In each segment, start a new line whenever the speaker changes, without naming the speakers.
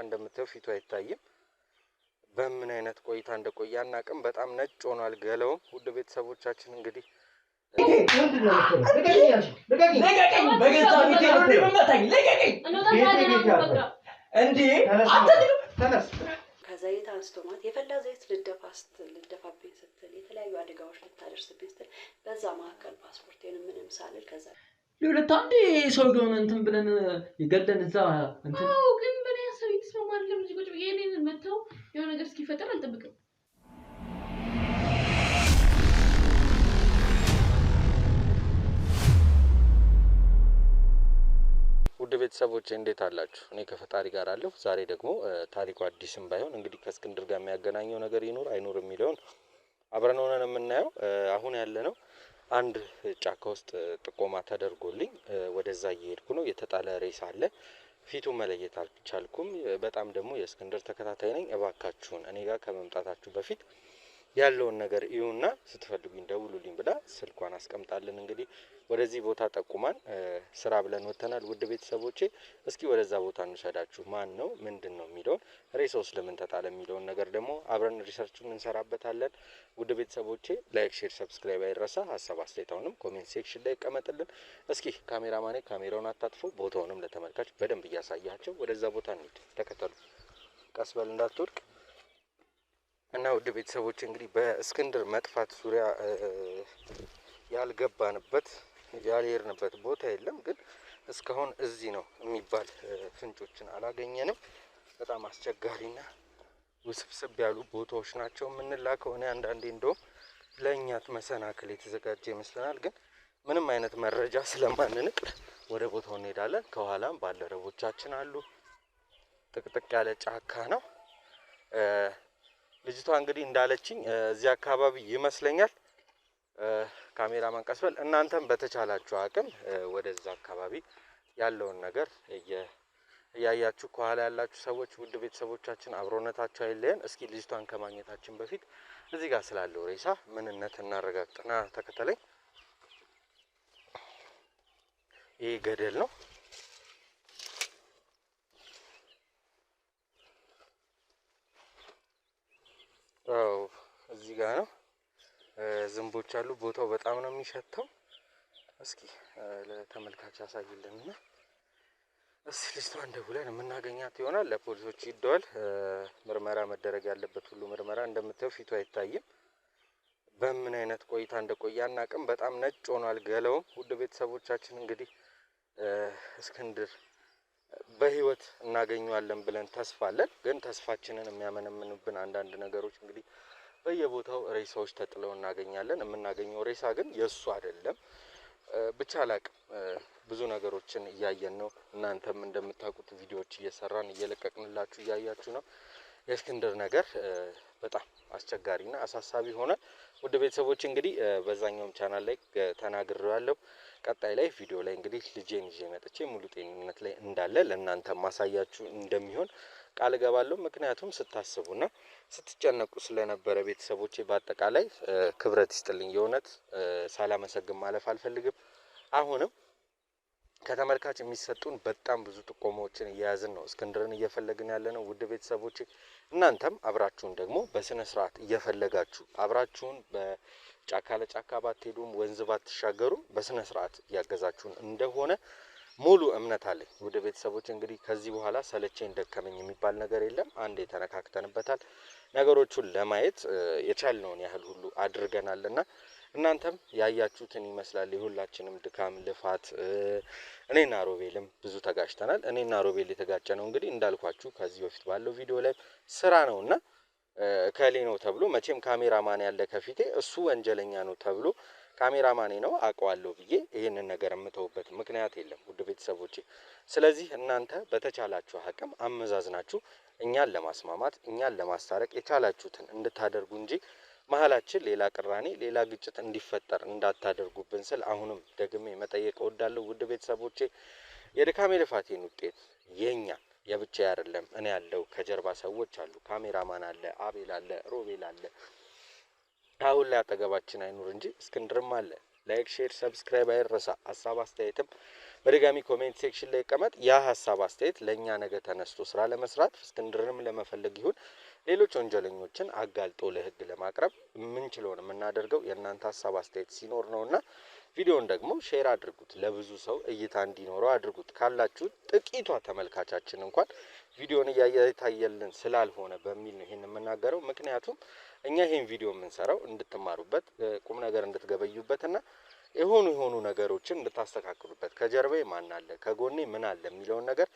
እንደምታዩ ፊቱ አይታይም። በምን አይነት ቆይታ እንደቆየ አናውቅም። በጣም ነጭ ሆኗል ገለውም። ውድ ቤተሰቦቻችን እንግዲህ
ከዘይት አንስቶ ማለት የፈላ ዘይት ልደፋብኝ ስትል የተለያዩ አደጋዎች ልታደርስብኝ ስትል በዛ መካከል ፓስፖርቴን ምንም ሳልል ከዛ
ለሁለት አንዴ ሰው ገውን እንትን ብለን ይገለን እዛ እንትን
ግን በኔ ሀሳብ ይስማማል። ለምን ቁጭ ብዬ እኔን መተው የሆነ ነገር እስኪፈጠር አልጠብቅም።
ውድ ቤተሰቦቼ እንዴት አላችሁ? እኔ ከፈጣሪ ጋር አለሁ። ዛሬ ደግሞ ታሪኩ አዲስም ባይሆን እንግዲህ ከእስክንድር ጋር የሚያገናኘው ነገር ይኖር አይኖር የሚለውን አብረን ሆነን የምናየው። አሁን ያለነው አንድ ጫካ ውስጥ ጥቆማ ተደርጎልኝ ወደዛ እየሄድኩ ነው። የተጣለ ሬሳ አለ። ፊቱ መለየት አልቻልኩም። በጣም ደግሞ የእስክንድር ተከታታይ ነኝ። እባካችሁን እኔ ጋር ከመምጣታችሁ በፊት ያለውን ነገር እዩና ስትፈልጉኝ ደውሉልኝ ብላ ስልኳን አስቀምጣለን። እንግዲህ ወደዚህ ቦታ ጠቁማን ስራ ብለን ወተናል። ውድ ቤተሰቦቼ እስኪ ወደዛ ቦታ እንውሰዳችሁ። ማን ነው ምንድን ነው የሚለውን ሬሳውስ ለምን ተጣለ የሚለውን ነገር ደግሞ አብረን ሪሰርቹን እንሰራበታለን። ውድ ቤተሰቦቼ ላይክ፣ ሼር፣ ሰብስክራይብ አይረሳ። ሀሳብ አስተያየታውንም ኮሜንት ሴክሽን ላይ ይቀመጥልን። እስኪ ካሜራማኔ ካሜራውን አታጥፎ ቦታውንም ለተመልካች በደንብ እያሳያቸው ወደዛ ቦታ እንሂድ። ተከተሉ። ቀስ በል እንዳትወድቅ እና ውድ ቤተሰቦች እንግዲህ በእስክንድር መጥፋት ዙሪያ ያልገባንበት ያልሄድንበት ቦታ የለም። ግን እስካሁን እዚህ ነው የሚባል ፍንጮችን አላገኘንም። በጣም አስቸጋሪና ውስብስብ ያሉ ቦታዎች ናቸው የምንላከው። እኔ አንዳንዴ እንደውም ለእኛት መሰናክል የተዘጋጀ ይመስለናል። ግን ምንም አይነት መረጃ ስለማንንቅ ወደ ቦታው እንሄዳለን። ከኋላም ባልደረቦቻችን አሉ። ጥቅጥቅ ያለ ጫካ ነው። ልጅቷ እንግዲህ እንዳለችኝ እዚህ አካባቢ ይመስለኛል። ካሜራማን ቀስ በል። እናንተም በተቻላችሁ አቅም ወደዛ አካባቢ ያለውን ነገር እያያችሁ ከኋላ ያላችሁ ሰዎች ውድ ቤተሰቦቻችን አብሮነታችሁ አይለየን። እስኪ ልጅቷን ከማግኘታችን በፊት እዚህ ጋር ስላለው ሬሳ ምንነት እናረጋግጥና ተከተለኝ። ይሄ ገደል ነው። እዚህ ጋር ነው። ዝንቦች አሉ። ቦታው በጣም ነው የሚሸተው። እስኪ ለተመልካች ያሳይልንና እስኪ ልጅቷን ደውለን የምናገኛት ይሆናል። ለፖሊሶች ይደወል። ምርመራ መደረግ ያለበት ሁሉ ምርመራ። እንደምታየው ፊቱ አይታይም። በምን አይነት ቆይታ እንደቆየ አናውቅም። በጣም ነጭ ሆኗል ገለውም። ውድ ቤተሰቦቻችን እንግዲህ እስክንድር በህይወት እናገኘዋለን ብለን ተስፋ አለን። ግን ተስፋችንን የሚያመነምኑብን አንዳንድ ነገሮች እንግዲህ በየቦታው ሬሳዎች ተጥለው እናገኛለን። የምናገኘው ሬሳ ግን የሱ አይደለም። ብቻ አላቅም። ብዙ ነገሮችን እያየን ነው። እናንተም እንደምታውቁት ቪዲዮዎች እየሰራን እየለቀቅንላችሁ እያያችሁ ነው። የእስክንድር ነገር በጣም አስቸጋሪና አሳሳቢ ሆነ። ውድ ቤተሰቦች እንግዲህ በዛኛውም ቻናል ላይ ተናግሬያለሁ። ቀጣይ ላይ ቪዲዮ ላይ እንግዲህ ልጄን ይዤ መጥቼ ሙሉ ጤንነት ላይ እንዳለ ለእናንተ ማሳያችሁ እንደሚሆን ቃል እገባለሁ። ምክንያቱም ስታስቡና ስትጨነቁ ስለነበረ ቤተሰቦቼ በአጠቃላይ ክብረት ይስጥልኝ። የእውነት ሳላመሰግን ማለፍ አልፈልግም። አሁንም ከተመልካች የሚሰጡን በጣም ብዙ ጥቆማዎችን እየያዝን ነው እስክንድርን እየፈለግን ያለ ነው። ውድ ቤተሰቦቼ እናንተም አብራችሁን ደግሞ በስነ ስርዓት እየፈለጋችሁ አብራችሁን በጫካ ለጫካ ባትሄዱም ወንዝ ባትሻገሩም በስነ ስርዓት እያገዛችሁን እንደሆነ ሙሉ እምነት አለኝ። ውድ ቤተሰቦች እንግዲህ ከዚህ በኋላ ሰለቸኝ ደከመኝ የሚባል ነገር የለም። አንዴ ተነካክተንበታል። ነገሮቹን ለማየት የቻልነውን ያህል ሁሉ አድርገናልና እናንተም ያያችሁትን ይመስላል። የሁላችንም ድካም ልፋት። እኔና ሮቤልም ብዙ ተጋጭተናል። እኔና ሮቤል የተጋጨ ነው እንግዲህ እንዳልኳችሁ ከዚህ በፊት ባለው ቪዲዮ ላይ ስራ ነውና ከሌ ነው ተብሎ መቼም ካሜራማን ያለ ከፊቴ እሱ ወንጀለኛ ነው ተብሎ ካሜራማኔ ነው አውቀዋለሁ ብዬ ይሄንን ነገር የምተውበት ምክንያት የለም። ውድ ቤተሰቦቼ ስለዚህ እናንተ በተቻላችሁ አቅም አመዛዝናችሁ እኛን ለማስማማት እኛን ለማስታረቅ የቻላችሁትን እንድታደርጉ እንጂ መሀላችን ሌላ ቅራኔ ሌላ ግጭት እንዲፈጠር እንዳታደርጉብን ስል አሁንም ደግሜ መጠየቅ እወዳለሁ። ውድ ቤተሰቦቼ የድካሜ ልፋቴን ውጤት የኛ የብቻ አይደለም። እኔ ያለው ከጀርባ ሰዎች አሉ። ካሜራማን አለ፣ አቤል አለ፣ ሮቤል አለ። አሁን ላይ አጠገባችን አይኖር እንጂ እስክንድርም አለ። ላይክ፣ ሼር፣ ሰብስክራይብ አይረሳ። ሀሳብ አስተያየትም በድጋሚ ኮሜንት ሴክሽን ላይ ይቀመጥ። ያ ሐሳብ አስተያየት ለኛ ነገ ተነስቶ ስራ ለመስራት እስክንድርንም ለመፈለግ ይሁን ሌሎች ወንጀለኞችን አጋልጦ ለህግ ለማቅረብ የምንችለውን የምናደርገው የእናንተ ሐሳብ አስተያየት ሲኖር ነውና ቪዲዮውን ደግሞ ሼር አድርጉት፣ ለብዙ ሰው እይታ እንዲኖረው አድርጉት። ካላችሁ ጥቂቷ ተመልካቻችን እንኳን ቪዲዮውን እያየታየልን ስላልሆነ በሚል ነው ይሄን የምናገረው። ምክንያቱም እኛ ይሄን ቪዲዮ የምንሰራው እንድትማሩበት፣ ቁም ነገር እንድትገበዩበትና የሆኑ ነገሮችን እንድታስተካክሉበት፣ ከጀርባዬ ማን አለ ከጎኔ ምን አለ የሚለውን ነገር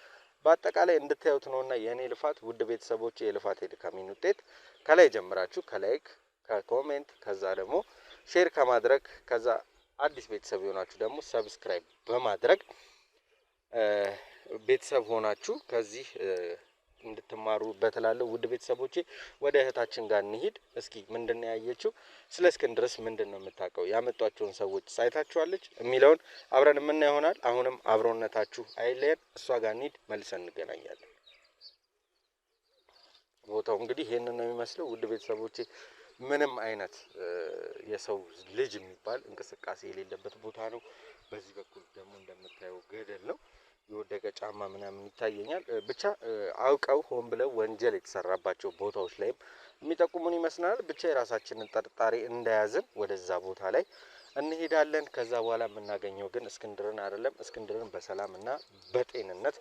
በአጠቃላይ እንድታዩት ነውና የኔ ልፋት ውድ ቤተሰቦች የልፋት የድካሜን ውጤት ከላይ ጀምራችሁ ከላይክ ከኮሜንት ከዛ ደግሞ ሼር ከማድረግ ከዛ አዲስ ቤተሰብ የሆናችሁ ደግሞ ሰብስክራይብ በማድረግ ቤተሰብ ሆናችሁ ከዚህ እንድትማሩበት እላለሁ። ውድ ቤተሰቦቼ ወደ እህታችን ጋር እንሂድ። እስኪ ምንድነው ያየችው፣ ስለ እስክንድርስ ምንድነው የምታውቀው፣ ያመጧቸውን ሰዎች ሳይታችኋለች የሚለውን አብረን የምናየው ይሆናል። አሁንም አብሮነታችሁ አይለየን። እሷ ጋር እንሂድ፣ መልሰን እንገናኛለን። ቦታው እንግዲህ ይሄንን ነው የሚመስለው። ውድ ቤተሰቦቼ ምንም አይነት የሰው ልጅ የሚባል እንቅስቃሴ የሌለበት ቦታ ነው። በዚህ በኩል ደግሞ እንደምታየው ገደል ነው። የወደቀ ጫማ ምናምን ይታየኛል። ብቻ አውቀው ሆን ብለው ወንጀል የተሰራባቸው ቦታዎች ላይም የሚጠቁሙን ይመስላል። ብቻ የራሳችንን ጥርጣሬ እንደያዝን ወደዛ ቦታ ላይ እንሄዳለን። ከዛ በኋላ የምናገኘው ግን እስክንድርን አይደለም። እስክንድርን በሰላምና በጤንነት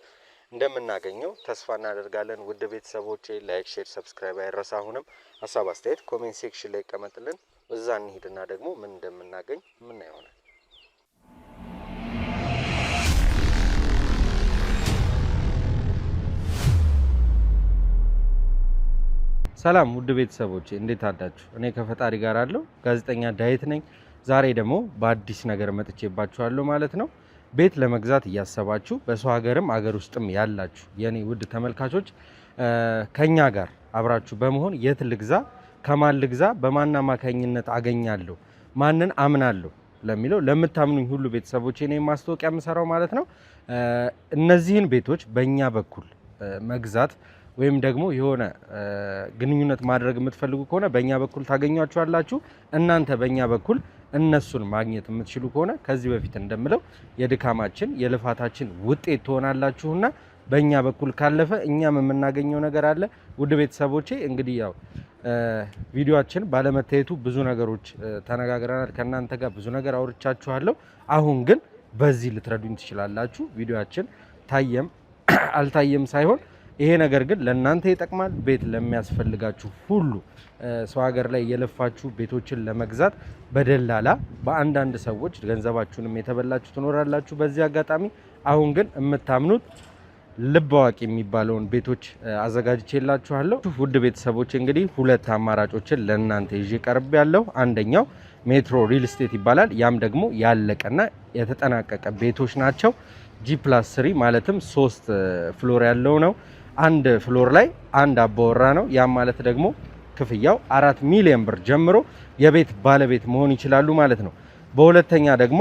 እንደምናገኘው ተስፋ እናደርጋለን። ውድ ቤተሰቦቼ ላይክ፣ ሼር፣ ሰብስክራይብ አይረሳ። አሁንም ሀሳብ አስተያየት ኮሜንት ሴክሽን ላይ ይቀመጥልን። እዛ እንሂድና ደግሞ ምን እንደምናገኝ ምን ይሆናል። ሰላም ውድ ቤተሰቦቼ እንዴት አዳችሁ? እኔ ከፈጣሪ ጋር አለው ጋዜጠኛ ዳዊት ነኝ። ዛሬ ደግሞ በአዲስ ነገር መጥቼባችኋለሁ ማለት ነው። ቤት ለመግዛት እያሰባችሁ በሰው ሀገርም አገር ውስጥም ያላችሁ የኔ ውድ ተመልካቾች ከኛ ጋር አብራችሁ በመሆን የት ልግዛ፣ ከማን ልግዛ፣ በማን አማካኝነት አገኛለሁ፣ ማንን አምናለሁ ለሚለው ለምታምኑኝ ሁሉ ቤተሰቦቼ እኔ ማስታወቂያ የምሰራው ማለት ነው። እነዚህን ቤቶች በእኛ በኩል መግዛት ወይም ደግሞ የሆነ ግንኙነት ማድረግ የምትፈልጉ ከሆነ በእኛ በኩል ታገኟቸዋላችሁ። እናንተ በእኛ በኩል እነሱን ማግኘት የምትችሉ ከሆነ ከዚህ በፊት እንደምለው የድካማችን የልፋታችን ውጤት ትሆናላችሁና በእኛ በኩል ካለፈ እኛም የምናገኘው ነገር አለ። ውድ ቤተሰቦቼ እንግዲህ ያው ቪዲዮአችን ባለመታየቱ ብዙ ነገሮች ተነጋግረናል። ከእናንተ ጋር ብዙ ነገር አውርቻችኋለሁ። አሁን ግን በዚህ ልትረዱኝ ትችላላችሁ። ቪዲዮአችን ታየም አልታየም ሳይሆን ይሄ ነገር ግን ለእናንተ ይጠቅማል። ቤት ለሚያስፈልጋችሁ ሁሉ ሰው ሀገር ላይ የለፋችሁ ቤቶችን ለመግዛት በደላላ በአንዳንድ ሰዎች ገንዘባችሁንም የተበላችሁ ትኖራላችሁ። በዚህ አጋጣሚ አሁን ግን የምታምኑት ልብ አዋቂ የሚባለውን ቤቶች አዘጋጅቼላችኋለሁ። ውድ ቤተሰቦች እንግዲህ ሁለት አማራጮችን ለእናንተ ይዤ ቀርብ ያለው አንደኛው ሜትሮ ሪል ስቴት ይባላል። ያም ደግሞ ያለቀና የተጠናቀቀ ቤቶች ናቸው። G+3 ማለትም 3 ፍሎር ያለው ነው። አንድ ፍሎር ላይ አንድ አባወራ ነው። ያም ማለት ደግሞ ክፍያው 4 ሚሊዮን ብር ጀምሮ የቤት ባለቤት መሆን ይችላሉ ማለት ነው። በሁለተኛ ደግሞ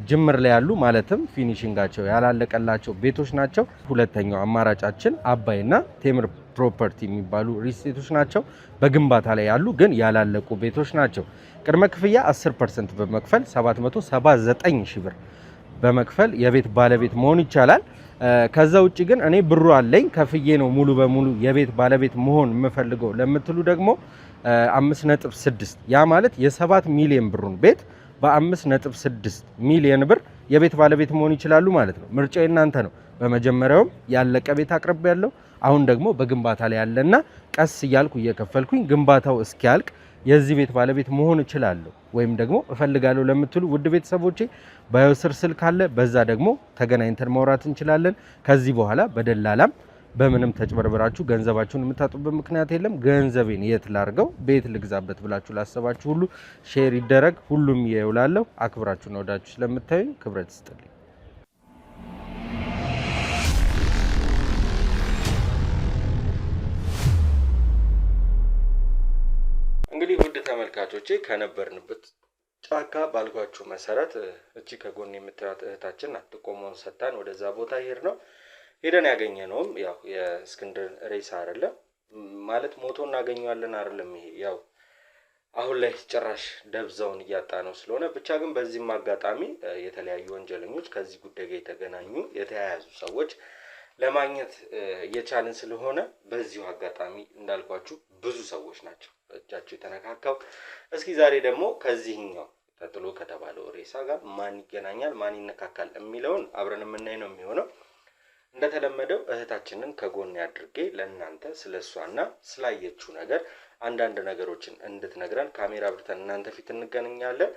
ጅምር ላይ ያሉ ማለትም ፊኒሺንጋቸው ያላለቀላቸው ቤቶች ናቸው። ሁለተኛው አማራጫችን አባይና ቴምር ፕሮፐርቲ የሚባሉ ሪስቴቶች ናቸው። በግንባታ ላይ ያሉ ግን ያላለቁ ቤቶች ናቸው። ቅድመ ክፍያ 10% በመክፈል 779 ሺህ ብር በመክፈል የቤት ባለቤት መሆን ይቻላል። ከዛ ውጪ ግን እኔ ብሩ አለኝ ከፍዬ ነው ሙሉ በሙሉ የቤት ባለቤት መሆን የምፈልገው ለምትሉ ደግሞ 5.6 ያ ማለት የ7 ሚሊዮን ብሩን ቤት በ5.6 ሚሊዮን ብር የቤት ባለቤት መሆን ይችላሉ ማለት ነው። ምርጫው እናንተ ነው። በመጀመሪያውም ያለቀ ቤት አቅርቤ ያለው፣ አሁን ደግሞ በግንባታ ላይ ያለና ቀስ እያልኩ እየከፈልኩኝ ግንባታው እስኪያልቅ የዚህ ቤት ባለቤት መሆን እችላለሁ ወይም ደግሞ እፈልጋለሁ ለምትሉ ውድ ቤተሰቦቼ ባዮ ስር ስልክ አለ። በዛ ደግሞ ተገናኝተን ማውራት እንችላለን። ከዚህ በኋላ በደላላም በምንም ተጭበርብራችሁ ገንዘባችሁን የምታጡበት ምክንያት የለም። ገንዘቤን የት ላርገው ቤት ልግዛበት ብላችሁ ላሰባችሁ ሁሉ ሼር ይደረግ። ሁሉም ይውላለሁ። አክብራችሁና ወዳችሁ ስለምታዩኝ ክብረት ይስጥልኝ። እንግዲህ ውድ ተመልካቾቼ ከነበርንበት ጫካ ባልኳችሁ መሰረት እቺ ከጎን የምታዩት እህታችን አጥቆሞን ሰጣን ወደዛ ቦታ ሄድ ነው። ሄደን ያገኘነውም ያው የእስክንድር ሬሳ አይደለም ማለት ሞቶ እናገኘዋለን አይደለም። ይሄ ያው አሁን ላይ ጭራሽ ደብዛውን እያጣ ነው ስለሆነ ብቻ ግን በዚህም አጋጣሚ የተለያዩ ወንጀለኞች ከዚህ ጉዳይ ጋር የተገናኙ የተያያዙ ሰዎች ለማግኘት እየቻልን ስለሆነ በዚሁ አጋጣሚ እንዳልኳችሁ ብዙ ሰዎች ናቸው እጃቸው የተነካካው። እስኪ ዛሬ ደግሞ ከዚህኛው ተጥሎ ከተባለው ሬሳ ጋር ማን ይገናኛል ማን ይነካካል የሚለውን አብረን የምናይ ነው የሚሆነው። እንደተለመደው እህታችንን ከጎን አድርጌ ለእናንተ ስለሷና ስላየችው ነገር አንዳንድ ነገሮችን እንድትነግረን ካሜራ አብርተን እናንተ ፊት እንገናኛለን።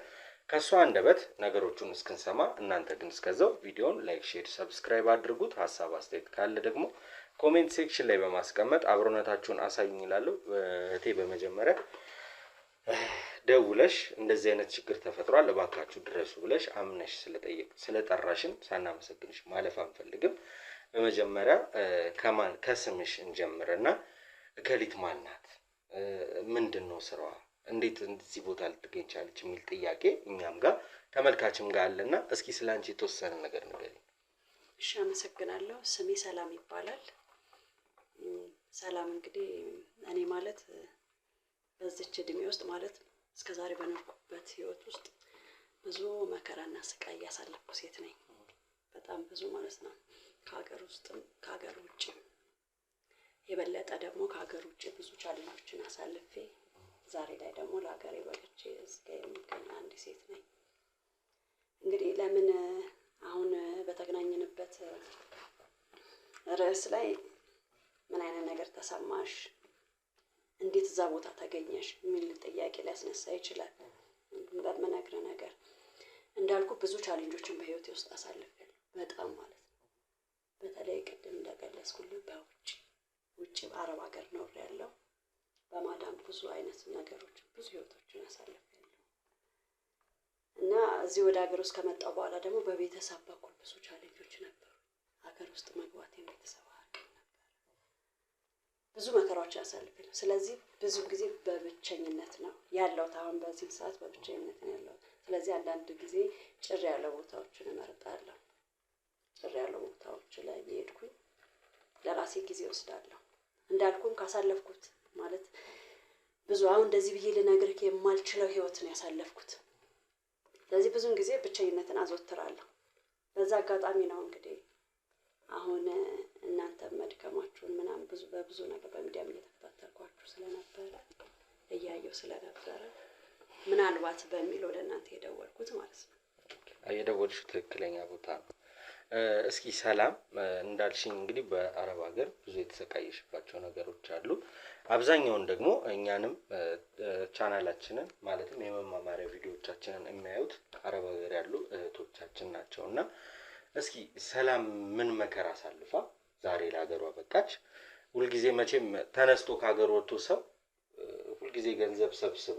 ከሷ አንደበት ነገሮቹን እስክንሰማ እናንተ ግን እስከዛው ቪዲዮውን ላይክ፣ ሼር፣ ሰብስክራይብ አድርጉት። ሀሳብ አስተያየት ካለ ደግሞ ኮሜንት ሴክሽን ላይ በማስቀመጥ አብሮነታችሁን አሳዩኝ እላለሁ። እህቴ በመጀመሪያ ደውለሽ እንደዚህ አይነት ችግር ተፈጥሯል እባካችሁ ድረሱ ብለሽ አምነሽ ስለጠራሽን ሳናመሰግንሽ ማለፍ አንፈልግም። በመጀመሪያ ከስምሽ እንጀምርና እከሊት ማን ናት? ምንድነው ስራዋ? እንዴት እዚህ ቦታ ልትገኝ ቻለች? የሚል ጥያቄ እኛም ጋር ተመልካችም ጋር አለና እስኪ ስላንቺ የተወሰነ ነገር ንገሪኝ።
እሺ፣ አመሰግናለሁ። ስሜ ሰላም ይባላል። ሰላም እንግዲህ እኔ ማለት በዚች እድሜ ውስጥ ማለት እስከዛሬ በኖርኩበት ህይወት ውስጥ ብዙ መከራና ስቃይ ያሳለፍኩ ሴት ነኝ። በጣም ብዙ ማለት ነው። ከሀገር ውስጥም ከሀገር ውጭም የበለጠ ደግሞ ከሀገር ውጭ ብዙ ቻሌንጆችን አሳልፌ ዛሬ ላይ ደግሞ ለሀገሬ በቅቼ እዚህ የሚገኝ አንድ ሴት ነኝ። እንግዲህ ለምን አሁን በተገናኘንበት ርዕስ ላይ ምን አይነት ነገር ተሰማሽ፣ እንዴት እዛ ቦታ ተገኘሽ የሚል ጥያቄ ሊያስነሳ ይችላል። በምነግርህ ነገር እንዳልኩ ብዙ ቻሌንጆችን በህይወቴ ውስጥ አሳልፌያለሁ። በጣም ማለት ነው። በተለይ ቅድም እንደገለጽኩልህ ውጭ በአረብ ሀገር ኖሬያለሁ። በማዳም ብዙ አይነት ነገሮች ብዙ ህይወቶችን አሳልፌያለሁ እና እዚህ ወደ ሀገር ውስጥ ከመጣሁ በኋላ ደግሞ በቤተሰብ በኩል ብዙ ቻሌንጆች ነበሩ። ሀገር ውስጥ መግባት የቤተሰብ አቅም ነበር። ብዙ መከራዎች አሳልፌያለሁ። ስለዚህ ብዙ ጊዜ በብቸኝነት ነው ያለሁት። አሁን በዚህ ሰዓት በብቸኝነት ነው ያለሁት። ስለዚህ አንዳንድ ጊዜ ጭር ያለ ቦታዎችን እመርጣለሁ። ጭር ያለ ቦታዎች ላይ እየሄድኩኝ ለራሴ ጊዜ ወስዳለሁ። እንዳልኩም ካሳለፍኩት ማለት ብዙ አሁን እንደዚህ ብዬ ልነግርህ የማልችለው ህይወት ነው ያሳለፍኩት። ስለዚህ ብዙን ጊዜ ብቸኝነትን አዘወትራለሁ። በዛ አጋጣሚ ነው እንግዲህ አሁን እናንተ መድከማችሁን ምናምን በብዙ ነገር በሚዲያም እየተከታተልኳችሁ ስለነበረ እያየሁ ስለነበረ ምናልባት በሚል ወደ እናንተ የደወልኩት ማለት ነው።
የደወልሽው ትክክለኛ ቦታ ነው። እስኪ ሰላም እንዳልሽኝ እንግዲህ በአረብ ሀገር ብዙ የተሰቃየሽባቸው ነገሮች አሉ። አብዛኛውን ደግሞ እኛንም ቻናላችንን ማለትም የመማማሪያ ቪዲዮዎቻችንን የሚያዩት አረብ ሀገር ያሉ እህቶቻችን ናቸው እና እስኪ ሰላም ምን መከራ አሳልፋ ዛሬ ለሀገሯ በቃች? ሁልጊዜ መቼም ተነስቶ ከሀገር ወጥቶ ሰው ሁልጊዜ ገንዘብ ሰብስቦ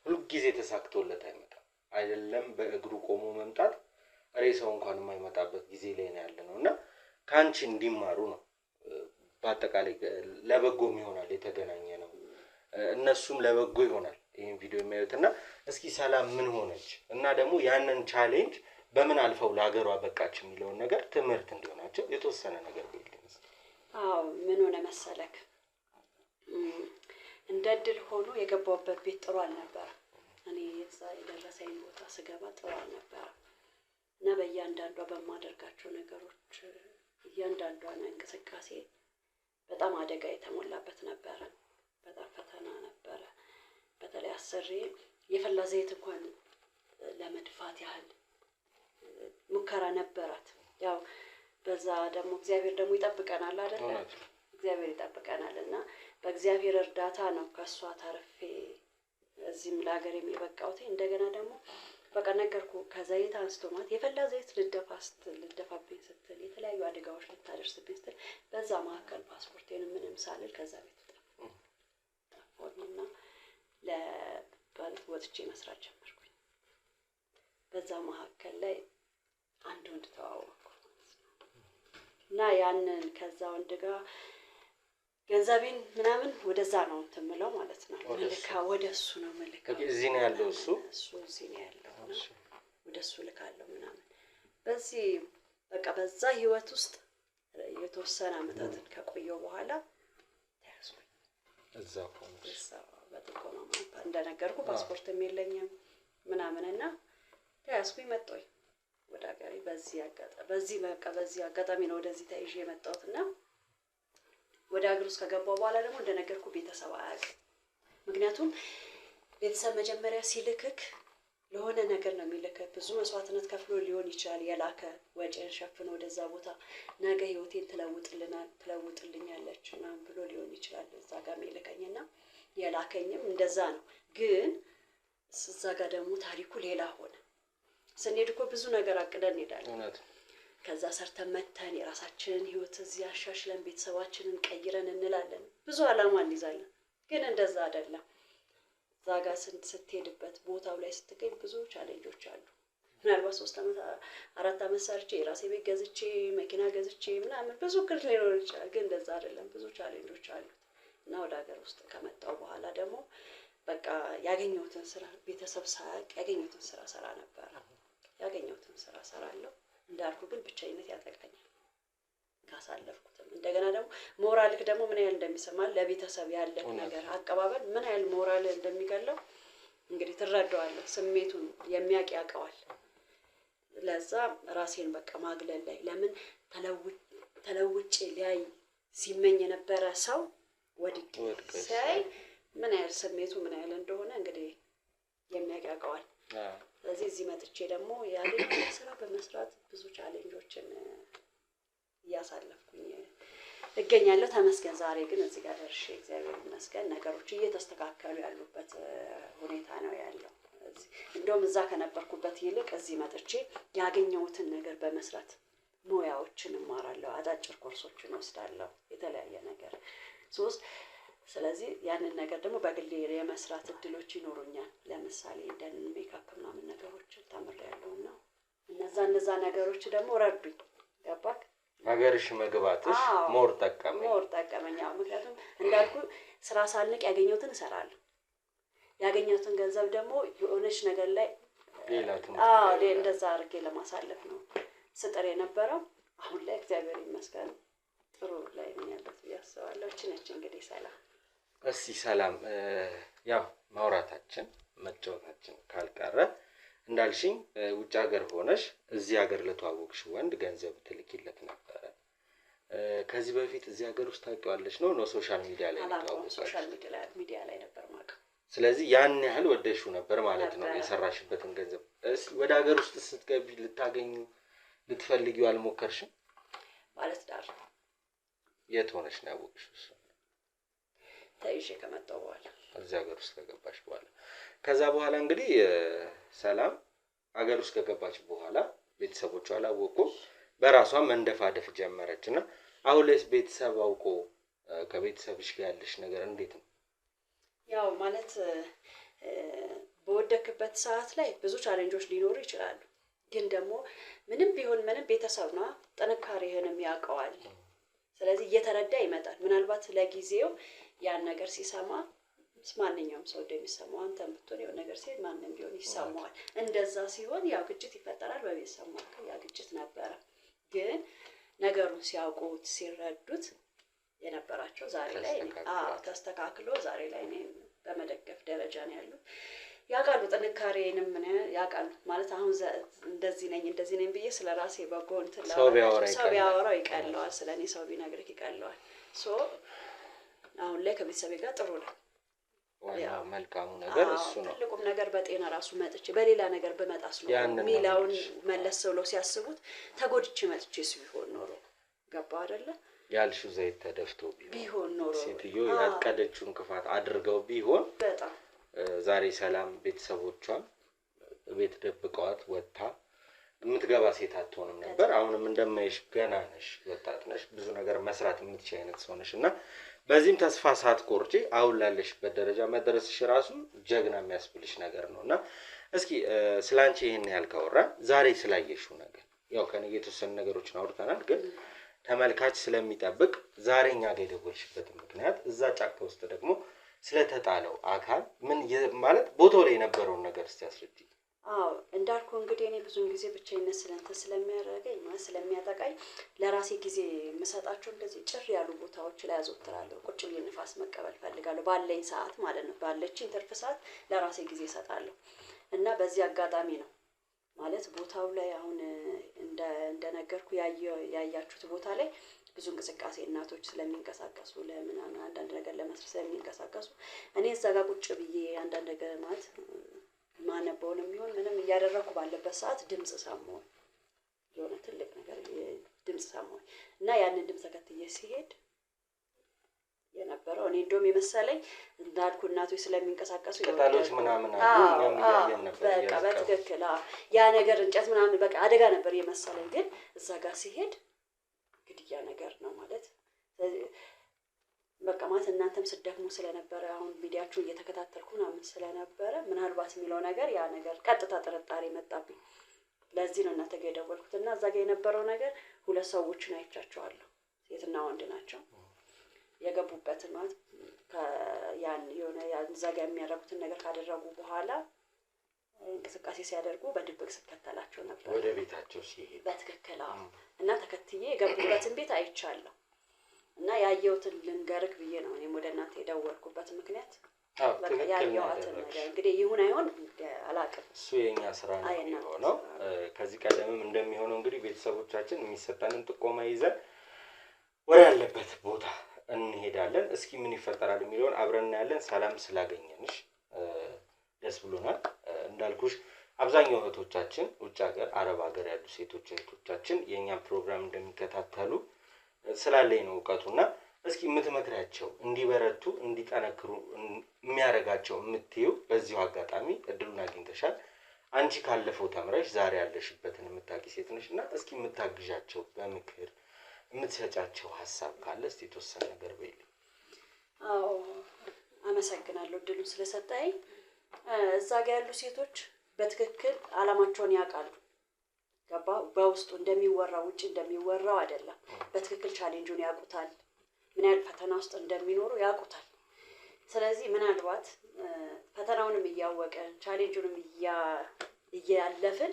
ሁልጊዜ ተሳክቶለት አይመጣም። አይደለም በእግሩ ቆሞ መምጣት ሬሳው እንኳን የማይመጣበት ጊዜ ላይ ነው ያለነው እና ካንቺ እንዲማሩ ነው። በአጠቃላይ ለበጎም ይሆናል የተገናኘ ነው። እነሱም ለበጎ ይሆናል ይሄን ቪዲዮ የሚያዩትና እስኪ ሰላም ምን ሆነች እና ደግሞ ያንን ቻሌንጅ በምን አልፈው ለሀገሯ በቃች የሚለውን ነገር ትምህርት እንዲሆናቸው የተወሰነ ነገር ቢልኝ።
አዎ ምን ሆነ መሰለክ፣ እንደ እድል ሆኖ የገባሁበት ቤት ጥሩ አልነበረ። እኔ እዛ የደረሰኝ ቦታ ስገባ ጥሩ አልነበረ እና በእያንዳንዷ በማደርጋቸው ነገሮች እያንዳንዷን እንቅስቃሴ በጣም አደጋ የተሞላበት ነበረ። በጣም ፈተና ነበረ። በተለይ አሰሪ የፈላ ዘይት እንኳን ለመድፋት ያህል ሙከራ ነበራት። ያው በዛ ደግሞ እግዚአብሔር ደግሞ ይጠብቀናል አይደል? እግዚአብሔር ይጠብቀናል እና በእግዚአብሔር እርዳታ ነው ከሷ ታርፌ እዚህም ለሀገር የሚበቃውት። እንደገና ደግሞ በቃ ነገርኩ ከዘይት አንስቶ ማለት የፈላ ዘይት ልደፋብኝ ስትል የተለያዩ አደጋዎች ልታደርስብኝ ስትል በዛ መካከል ፓስፖርቴን ምንም ሳልል ከዛ ቤት ጠፋሁና ለባለት ወጥቼ መስራት ጀመርኩኝ። በዛ መካከል ላይ አንድ ወንድ ተዋወቅኩ እና ያንን ከዛ ወንድ ጋር ገንዘቤን ምናምን ወደዛ ነው የምለው ማለት ነው። መልካ ወደሱ ነው መልካ።
እዚህ ነው ያለው እሱ
እዚህ ነው ያለው። ወደሱ ልካለሁ ምናምን። በዚህ በቃ በዛ ህይወት ውስጥ የተወሰነ አመታትን ከቆየው በኋላ ተያዝኩኝ።
እዛው
እኮ ነው እንደነገርኩ ፓስፖርትም የለኝም ምናምንና ተያዝኩኝ መጣሁኝ ወደ ሀገሬ። በዚህ አጋጣሚ ነው ወደዚህ ተይዤ የመጣሁትና ወደ ሀገር ውስጥ ከገባሁ በኋላ ደግሞ እንደነገርኩ ቤተሰብ አያውቅም። ምክንያቱም ቤተሰብ መጀመሪያ ሲልክክ ለሆነ ነገር ነው የሚልክህ። ብዙ መስዋዕትነት ከፍሎ ሊሆን ይችላል የላከ ወጪን ሸፍኖ ወደዛ ቦታ ነገ ህይወቴን ትለውጥልኛለች ምናምን ብሎ ሊሆን ይችላል እዛ ጋር የሚልከኝና የላከኝም እንደዛ ነው። ግን እዛ ጋር ደግሞ ታሪኩ ሌላ ሆነ። ስንሄድ እኮ ብዙ ነገር አቅደን እንሄዳለን። ከዛ ሰርተን መተን የራሳችንን ህይወት እዚህ አሻሽለን ቤተሰባችንን ቀይረን እንላለን። ብዙ አላማ እንይዛለን። ግን እንደዛ አይደለም። እዛ ጋር ስትሄድበት ቦታው ላይ ስትገኝ ብዙ ቻሌንጆች አሉ። ምናልባት 3 ዓመት 4 ዓመት ሰርቼ የራሴ ቤት ገዝቼ መኪና ገዝቼ ምናምን ብዙ እቅድ ሊኖር ይችላል። ግን እንደዛ አይደለም። ብዙ ቻሌንጆች አሉት እና ወደ ሀገር ውስጥ ከመጣሁ በኋላ ደግሞ በቃ ያገኘሁትን ስራ ቤተሰብ ሳያውቅ ያገኘሁትን ስራ ሰራ ነበር። ያገኘሁትን ስራ ሰራለሁ። እንዳልኩ ግን ብቻዬነት ያጠቃኛል ካሳለፍኩትም። እንደገና ደግሞ ሞራልክ ደግሞ ምን ያህል እንደሚሰማል ለቤተሰብ ያለህ ነገር አቀባበል ምን ያህል ሞራል እንደሚገለው እንግዲህ ትረዳዋለህ። ስሜቱን የሚያውቅ ያውቀዋል። ለዛ ራሴን በቃ ማግለል ላይ ለምን ተለውጬ ሊያይ ሲመኝ የነበረ ሰው ወድቄ ሳይ ምን ያህል ስሜቱ ምን ያህል እንደሆነ እንግዲህ የሚያውቅ ያውቀዋል። ስለዚህ እዚህ መጥቼ ደግሞ ያለኝ ስራ በመስራት ብዙ ቻሌንጆችን እያሳለፍኩኝ እገኛለሁ። ተመስገን ዛሬ ግን እዚህ ጋር ደርሼ እግዚአብሔር ይመስገን ነገሮች እየተስተካከሉ ያሉበት ሁኔታ ነው ያለው። እንደውም እዛ ከነበርኩበት ይልቅ እዚህ መጥቼ ያገኘሁትን ነገር በመስራት ሙያዎችን እማራለሁ፣ አጫጭር ኮርሶችን ወስዳለሁ፣ የተለያየ ነገር ስለዚህ ያንን ነገር ደግሞ በግሌ የመስራት እድሎች ይኖሩኛል። ለምሳሌ እንደን ሜካፕ ምናምን ነገሮችን ተምሬያለሁና እነዛ ነገሮች ደግሞ ረዱኝ። ገባክ?
ሀገርሽ መግባትሽ ሞር ጠቀመኝ። ምክንያቱም እንዳልኩ ስራ ሳልንቅ ያገኘሁትን እሰራለሁ። ያገኘሁትን ገንዘብ ደግሞ የሆነች ነገር ላይ እንደዛ አድርጌ ለማሳለፍ ነው ስጥር የነበረው። አሁን ላይ እግዚአብሔር ይመስገን ጥሩ ላይ ነው ያለሁት ብዬ አስባለሁ። ነች እንግዲህ ሰላም ሰላም ያው ማውራታችን መጫወታችን ካልቀረ እንዳልሽኝ ውጭ ሀገር ሆነሽ እዚህ ሀገር ለተዋወቅሽ ወንድ ገንዘብ ትልኪለት ነበረ። ከዚህ በፊት እዚህ ሀገር ውስጥ ታውቂዋለሽ ነው ሶሻል ሚዲያ ላይ ተዋወቅሽ?
ሶሻል ሚዲያ ላይ ነበር ማለት።
ስለዚህ ያን ያህል ወደሽው ነበር ማለት ነው የሰራሽበትን ገንዘብ። ወደ ሀገር ውስጥ ስትገቢ ልትፈልጊው አልሞከርሽም?
ማለት ዳር
የት ሆነሽ ነው ያወቅሽው?
ተይዤ ከመጣሁ በኋላ
እዚህ ሀገር ውስጥ ከገባሽ በኋላ። ከዛ በኋላ እንግዲህ ሰላም ሀገር ውስጥ ከገባች በኋላ ቤተሰቦቿ አላወቁም። በራሷ መንደፋደፍ ጀመረችና አሁን ላይ ቤተሰብ አውቆ ከቤተሰብሽ ጋር ያለሽ ነገር እንዴት ነው?
ያው ማለት በወደክበት ሰዓት ላይ ብዙ ቻሌንጆች ሊኖሩ ይችላሉ። ግን ደግሞ ምንም ቢሆን ቤተሰብ ነው ጥንካሬህንም ያውቀዋል። ስለዚህ እየተረዳ ይመጣል። ምናልባት ለጊዜው ያን ነገር ሲሰማ ማንኛውም ሰው እንደሚሰማው አንተም ብትሆን የሆነ ነገር ሲል ማንንም ቢሆን ይሰማዋል። እንደዛ ሲሆን ያው ግጭት ይፈጠራል። በቤተሰብ መካከል ያ ግጭት ነበረ። ግን ነገሩን ሲያውቁት ሲረዱት የነበራቸው ዛሬ ላይ ተስተካክሎ ዛሬ ላይ እኔ በመደገፍ ደረጃ ነው ያሉት። ያውቃሉ ጥንካሬንም ምን ያውቃሉ ማለት አሁን እንደዚህ ነኝ ብዬ ስለራሴ በጎን
ሰው
ቢያወራው ይቀለዋል። ስለኔ ሰው ቢነግርህ ይቀለዋል። አሁን ላይ ከቤተሰቤ ጋር ጥሩ ነው።
ዋናው መልካሙ ነገር እሱ ነው።
ትልቁም ነገር በጤና ራሱ መጥቼ በሌላ ነገር በመጣስ ነው ሚላውን መለስ ብለው ሲያስቡት ተጎድቼ መጥቼ ሲሆን ኖሮ ገባው አይደለ
ያልሽው ዘይት ተደፍቶ
ቢሆን ኖሮ
ሴትዮ ያቀደችውን ክፋት አድርገው ቢሆን
በጣም
ዛሬ ሰላም ቤተሰቦቿን ቤት ደብቀዋት ወጣ የምትገባ ሴት አትሆንም ነበር። አሁንም እንደማይሽ ገና ነሽ፣ ወጣት ነሽ፣ ብዙ ነገር መስራት የምትችይ አይነት ሰው ነሽ እና በዚህም ተስፋ ሳትቆርጪ አሁን ላለሽበት ደረጃ መድረስሽ ራሱ ጀግና የሚያስብልሽ ነገር ነውና እስኪ ስላንቺ ይሄን ያህል ካወራን ዛሬ ስላየሽው ነገር ያው ከኔ የተወሰኑ ነገሮችን አውርተናል። ግን ተመልካች ስለሚጠብቅ ዛሬ እኛ ጋር የደወልሽበት ምክንያት እዛ ጫካ ውስጥ ደግሞ ስለተጣለው አካል ምን ማለት ቦታው ላይ የነበረውን ነገር እስቲ አስረጂ።
እንዳልኩ እንግዲህ እኔ ብዙውን ጊዜ ብቻዬነት ስለሚያደርገኝ ማለት ስለሚያጠቃኝ ለራሴ ጊዜ የምሰጣቸው እንደዚህ ጭር ያሉ ቦታዎች ላይ አዘወትራለሁ። ቁጭ ብዬ ንፋስ መቀበል ፈልጋለሁ ባለኝ ሰዓት ማለት ነው። ባለችኝ ትርፍ ሰዓት ለራሴ ጊዜ እሰጣለሁ እና በዚህ አጋጣሚ ነው ማለት ቦታው ላይ አሁን እንደነገርኩ ያያችሁት ቦታ ላይ ብዙ እንቅስቃሴ እናቶች ስለሚንቀሳቀሱ ለምናምን አንዳንድ ነገር ለመስራት ስለሚንቀሳቀሱ እኔ እዛ ጋር ቁጭ ብዬ አንዳንድ ነገር ማለት ማነበውን የሚሆን ምንም እያደረኩ ባለበት ሰዓት ድምጽ ሰማሁ። የሆነ ትልቅ ነገር ድምጽ ሰማሁ እና ያንን ድምጽ ተከትዬ ሲሄድ የነበረው እኔ እንደውም የመሰለኝ እንዳልኩ እናቶች ስለሚንቀሳቀሱ
ቅጠሎች ምናምን አሉ እኛም እያየን ነበር።
በቃ በትክክል ያ ነገር እንጨት ምናምን በቃ አደጋ ነበር የመሰለኝ። ግን እዛ ጋር ሲሄድ ግድያ ነገር ነው ማለት በቃ ማለት እናንተም ስትደክሙ ስለነበረ አሁን ቪዲዮአችሁን እየተከታተልኩ ምናምን ስለነበረ ምናልባት የሚለው ነገር ያ ነገር ቀጥታ ጥርጣሬ መጣብኝ። ለዚህ ነው እናንተ ጋር የደወልኩት እና እዛ ጋር የነበረው ነገር 2 ሰዎችን አይቻቸዋለሁ። ሴትና ወንድ ናቸው። የገቡበትን ማለት ያን የሆነ እዛ ጋር የሚያደርጉትን ነገር ካደረጉ በኋላ እንቅስቃሴ ሲያደርጉ በድብቅ ስከተላቸው ነበር
ወደ ቤታቸው ሲሄድ
በትክክል እና ተከትዬ የገቡበትን ቤት አይቻለሁ። እና ያየሁትን ልንገርክ ብዬ ነው እኔም ወደ እናንተ የደወልኩበት ምክንያት። በቃ ያየኋትን ነገር እንግዲህ ይሁን አይሆን አላውቅም።
እሱ የኛ ስራ ነው የሚሆነው። ከዚህ ቀደምም እንደሚሆነው እንግዲህ ቤተሰቦቻችን የሚሰጠንን ጥቆማ ይዘን ወደ ያለበት ቦታ እንሄዳለን። እስኪ ምን ይፈጠራል የሚለውን አብረን እናያለን። ሰላም ስላገኘንሽ ደስ ብሎናል። እንዳልኩሽ አብዛኛው እህቶቻችን ውጭ ሀገር አረብ ሀገር ያሉ ሴቶች እህቶቻችን የኛን ፕሮግራም እንደሚከታተሉ ስላለኝ ነው እውቀቱና እስኪ የምትመክሪያቸው እንዲበረቱ እንዲጠነክሩ የሚያደርጋቸው የምትይው በዚሁ አጋጣሚ እድሉን አግኝተሻል። አንቺ ካለፈው ተምረሽ ዛሬ ያለሽበትን የምታውቂ ሴት ነሽ እና እስኪ የምታግዣቸው በምክር የምትሰጫቸው ሀሳብ ካለ እስቲ የተወሰነ ነገር በይልኝ።
አመሰግናለሁ እድሉን ስለሰጠኝ። እዛ ጋር ያሉ ሴቶች በትክክል አላማቸውን ያውቃሉ። ገባ በውስጡ እንደሚወራው ውጭ እንደሚወራው አይደለም። በትክክል ቻሌንጁን ያውቁታል። ምን ያህል ፈተና ውስጥ እንደሚኖሩ ያውቁታል። ስለዚህ ምናልባት ፈተናውንም እያወቀን ቻሌንጁንም እያለፍን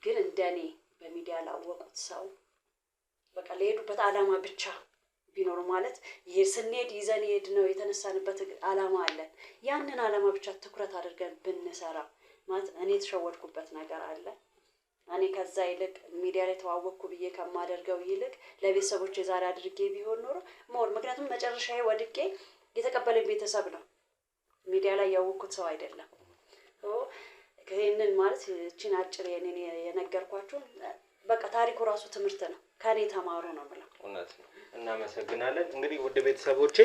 ግን እንደኔ በሚዲያ ላወቁት ሰው በቃ ለሄዱበት አላማ ብቻ ቢኖር ማለት ይሄ ስንሄድ ይዘን ሄድ ነው የተነሳንበት አላማ አለን። ያንን አላማ ብቻ ትኩረት አድርገን ብንሰራ ማለት እኔ የተሸወድኩበት ነገር አለ። እኔ ከዛ ይልቅ ሚዲያ ላይ ተዋወቅኩ ብዬ ከማደርገው ይልቅ ለቤተሰቦቼ ዛሬ አድርጌ ቢሆን ኖሮ ሞር ምክንያቱም መጨረሻዬ ወድቄ የተቀበለኝ ቤተሰብ ነው። ሚዲያ ላይ ያወቅኩት ሰው አይደለም። ይሄንን ማለት እቺን አጭር የነገርኳችሁ በቃ ታሪኩ ራሱ ትምህርት ነው። ከኔ ተማሩ ነው ብለው
እውነት ነው። እናመሰግናለን። እንግዲህ ውድ ቤተሰቦቼ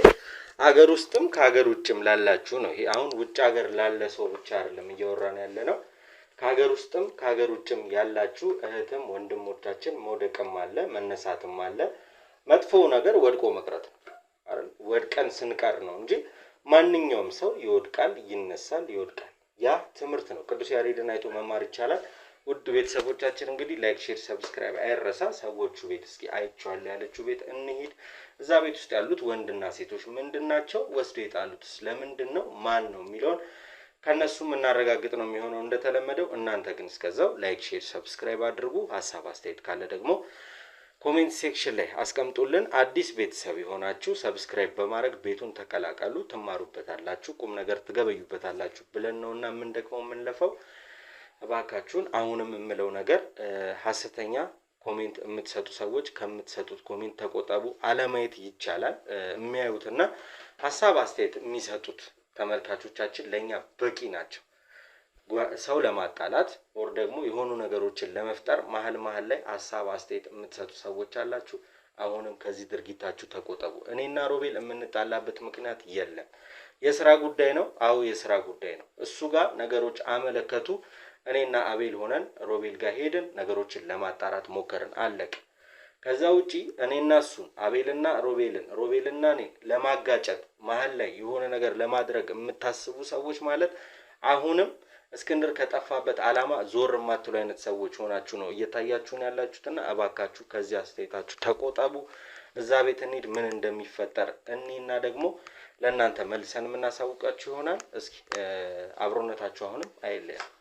አገር ውስጥም ከሀገር ውጭም ላላችሁ ነው። ይሄ አሁን ውጭ ሀገር ላለ ሰው ብቻ አይደለም እያወራን ያለ ነው። ከሀገር ውስጥም ከሀገር ውጭም ያላችሁ እህትም ወንድሞቻችን መውደቅም አለ መነሳትም አለ። መጥፎ ነገር ወድቆ መቅረት ነው አይደል? ወድቀን ስንቀር ነው እንጂ ማንኛውም ሰው ይወድቃል፣ ይነሳል፣ ይወድቃል። ያ ትምህርት ነው። ቅዱስ ያሬድን አይቶ መማር ይቻላል። ውድ ቤተሰቦቻችን እንግዲህ ላይክ፣ ሼር፣ ሰብስክራይብ አይረሳ። ሰዎቹ ቤት እስኪ አይቼዋለሁ ያለችው ቤት እንሂድ። እዛ ቤት ውስጥ ያሉት ወንድና ሴቶች ምንድናቸው? ወስዶ የጣሉትስ ለምንድን ነው? ማን ነው የሚለውን ከነሱ እናረጋግጥ ነው የሚሆነው እንደተለመደው። እናንተ ግን እስከዛው ላይክ፣ ሼር፣ ሰብስክራይብ አድርጉ። ሀሳብ አስተያየት ካለ ደግሞ ኮሜንት ሴክሽን ላይ አስቀምጡልን። አዲስ ቤተሰብ የሆናችሁ ሰብስክራይብ በማድረግ ቤቱን ተቀላቀሉ። ትማሩበታላችሁ፣ ቁም ነገር ትገበዩበታላችሁ ብለን ነውና ምን ደግሞ የምንለፈው። እባካችሁን አሁንም የምለው ነገር ሐሰተኛ ኮሜንት የምትሰጡ ሰዎች ከምትሰጡት ኮሜንት ተቆጠቡ። አለማየት ይቻላል። የሚያዩትና ሀሳብ አስተያየት የሚሰጡት ተመልካቾቻችን ለኛ በቂ ናቸው። ሰው ለማጣላት ወር ደግሞ የሆኑ ነገሮችን ለመፍጠር መሀል ላይ ሀሳብ አስተያየት የምትሰጡ ሰዎች አላችሁ። አሁንም ከዚህ ድርጊታችሁ ተቆጠቡ። እኔና ሮቤል የምንጣላበት ምክንያት የለም። የስራ ጉዳይ ነው። አዎ የስራ ጉዳይ ነው። እሱ ጋር ነገሮች አመለከቱ። እኔና አቤል ሆነን ሮቤል ጋር ሄድን፣ ነገሮችን ለማጣራት ሞከርን፣ አለቀ። ከዛ ውጪ እኔና እሱን አቤልና ሮቤልና እኔ ለማጋጨት መሀል ላይ የሆነ ነገር ለማድረግ የምታስቡ ሰዎች ማለት አሁንም እስክንድር ከጠፋበት አላማ ዞር የማትሉ አይነት ሰዎች ሆናችሁ ነው እየታያችሁን ያላችሁትና እባካችሁ ከዚህ አስተያየታችሁ ተቆጠቡ። እዛ ቤት እንሂድ፣ ምን እንደሚፈጠር እኔና ደግሞ ለእናንተ መልሰን የምናሳውቃችሁ ይሆናል። እስኪ አብሮነታችሁ አሁንም አይለያም።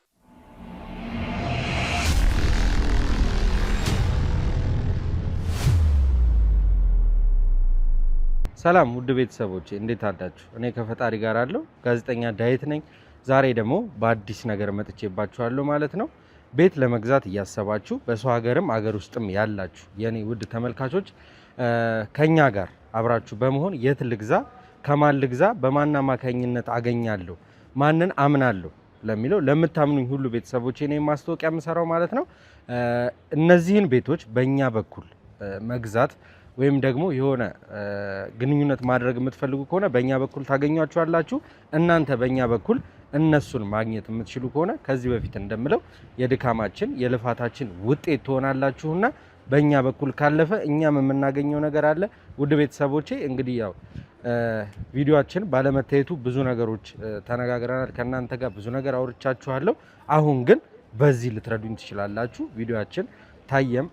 ሰላም ውድ ቤተሰቦቼ እንዴት አላችሁ? እኔ ከፈጣሪ ጋር አለው ጋዜጠኛ ዳዊት ነኝ። ዛሬ ደግሞ በአዲስ ነገር መጥቼባችኋለሁ ማለት ነው። ቤት ለመግዛት እያሰባችሁ በሰው ሀገርም አገር ውስጥም ያላችሁ የኔ ውድ ተመልካቾች ከኛ ጋር አብራችሁ በመሆን የት ልግዛ፣ ከማን ልግዛ፣ በማን አማካኝነት አገኛለሁ፣ ማንን አምናለሁ ለሚለው ለምታምኑኝ ሁሉ ቤተሰቦቼ እኔ ማስታወቂያ የምሰራው ማለት ነው። እነዚህን ቤቶች በእኛ በኩል መግዛት ወይም ደግሞ የሆነ ግንኙነት ማድረግ የምትፈልጉ ከሆነ በእኛ በኩል ታገኟቸዋላችሁ። እናንተ በእኛ በኩል እነሱን ማግኘት የምትችሉ ከሆነ ከዚህ በፊት እንደምለው የድካማችን የልፋታችን ውጤት ትሆናላችሁና በእኛ በኩል ካለፈ እኛም የምናገኘው ነገር አለ። ውድ ቤተሰቦቼ እንግዲህ ያው ቪዲዮአችን ባለመታየቱ ብዙ ነገሮች ተነጋግረናል። ከእናንተ ጋር ብዙ ነገር አውርቻችኋለሁ። አሁን ግን በዚህ ልትረዱኝ ትችላላችሁ። ቪዲዮአችን ታየም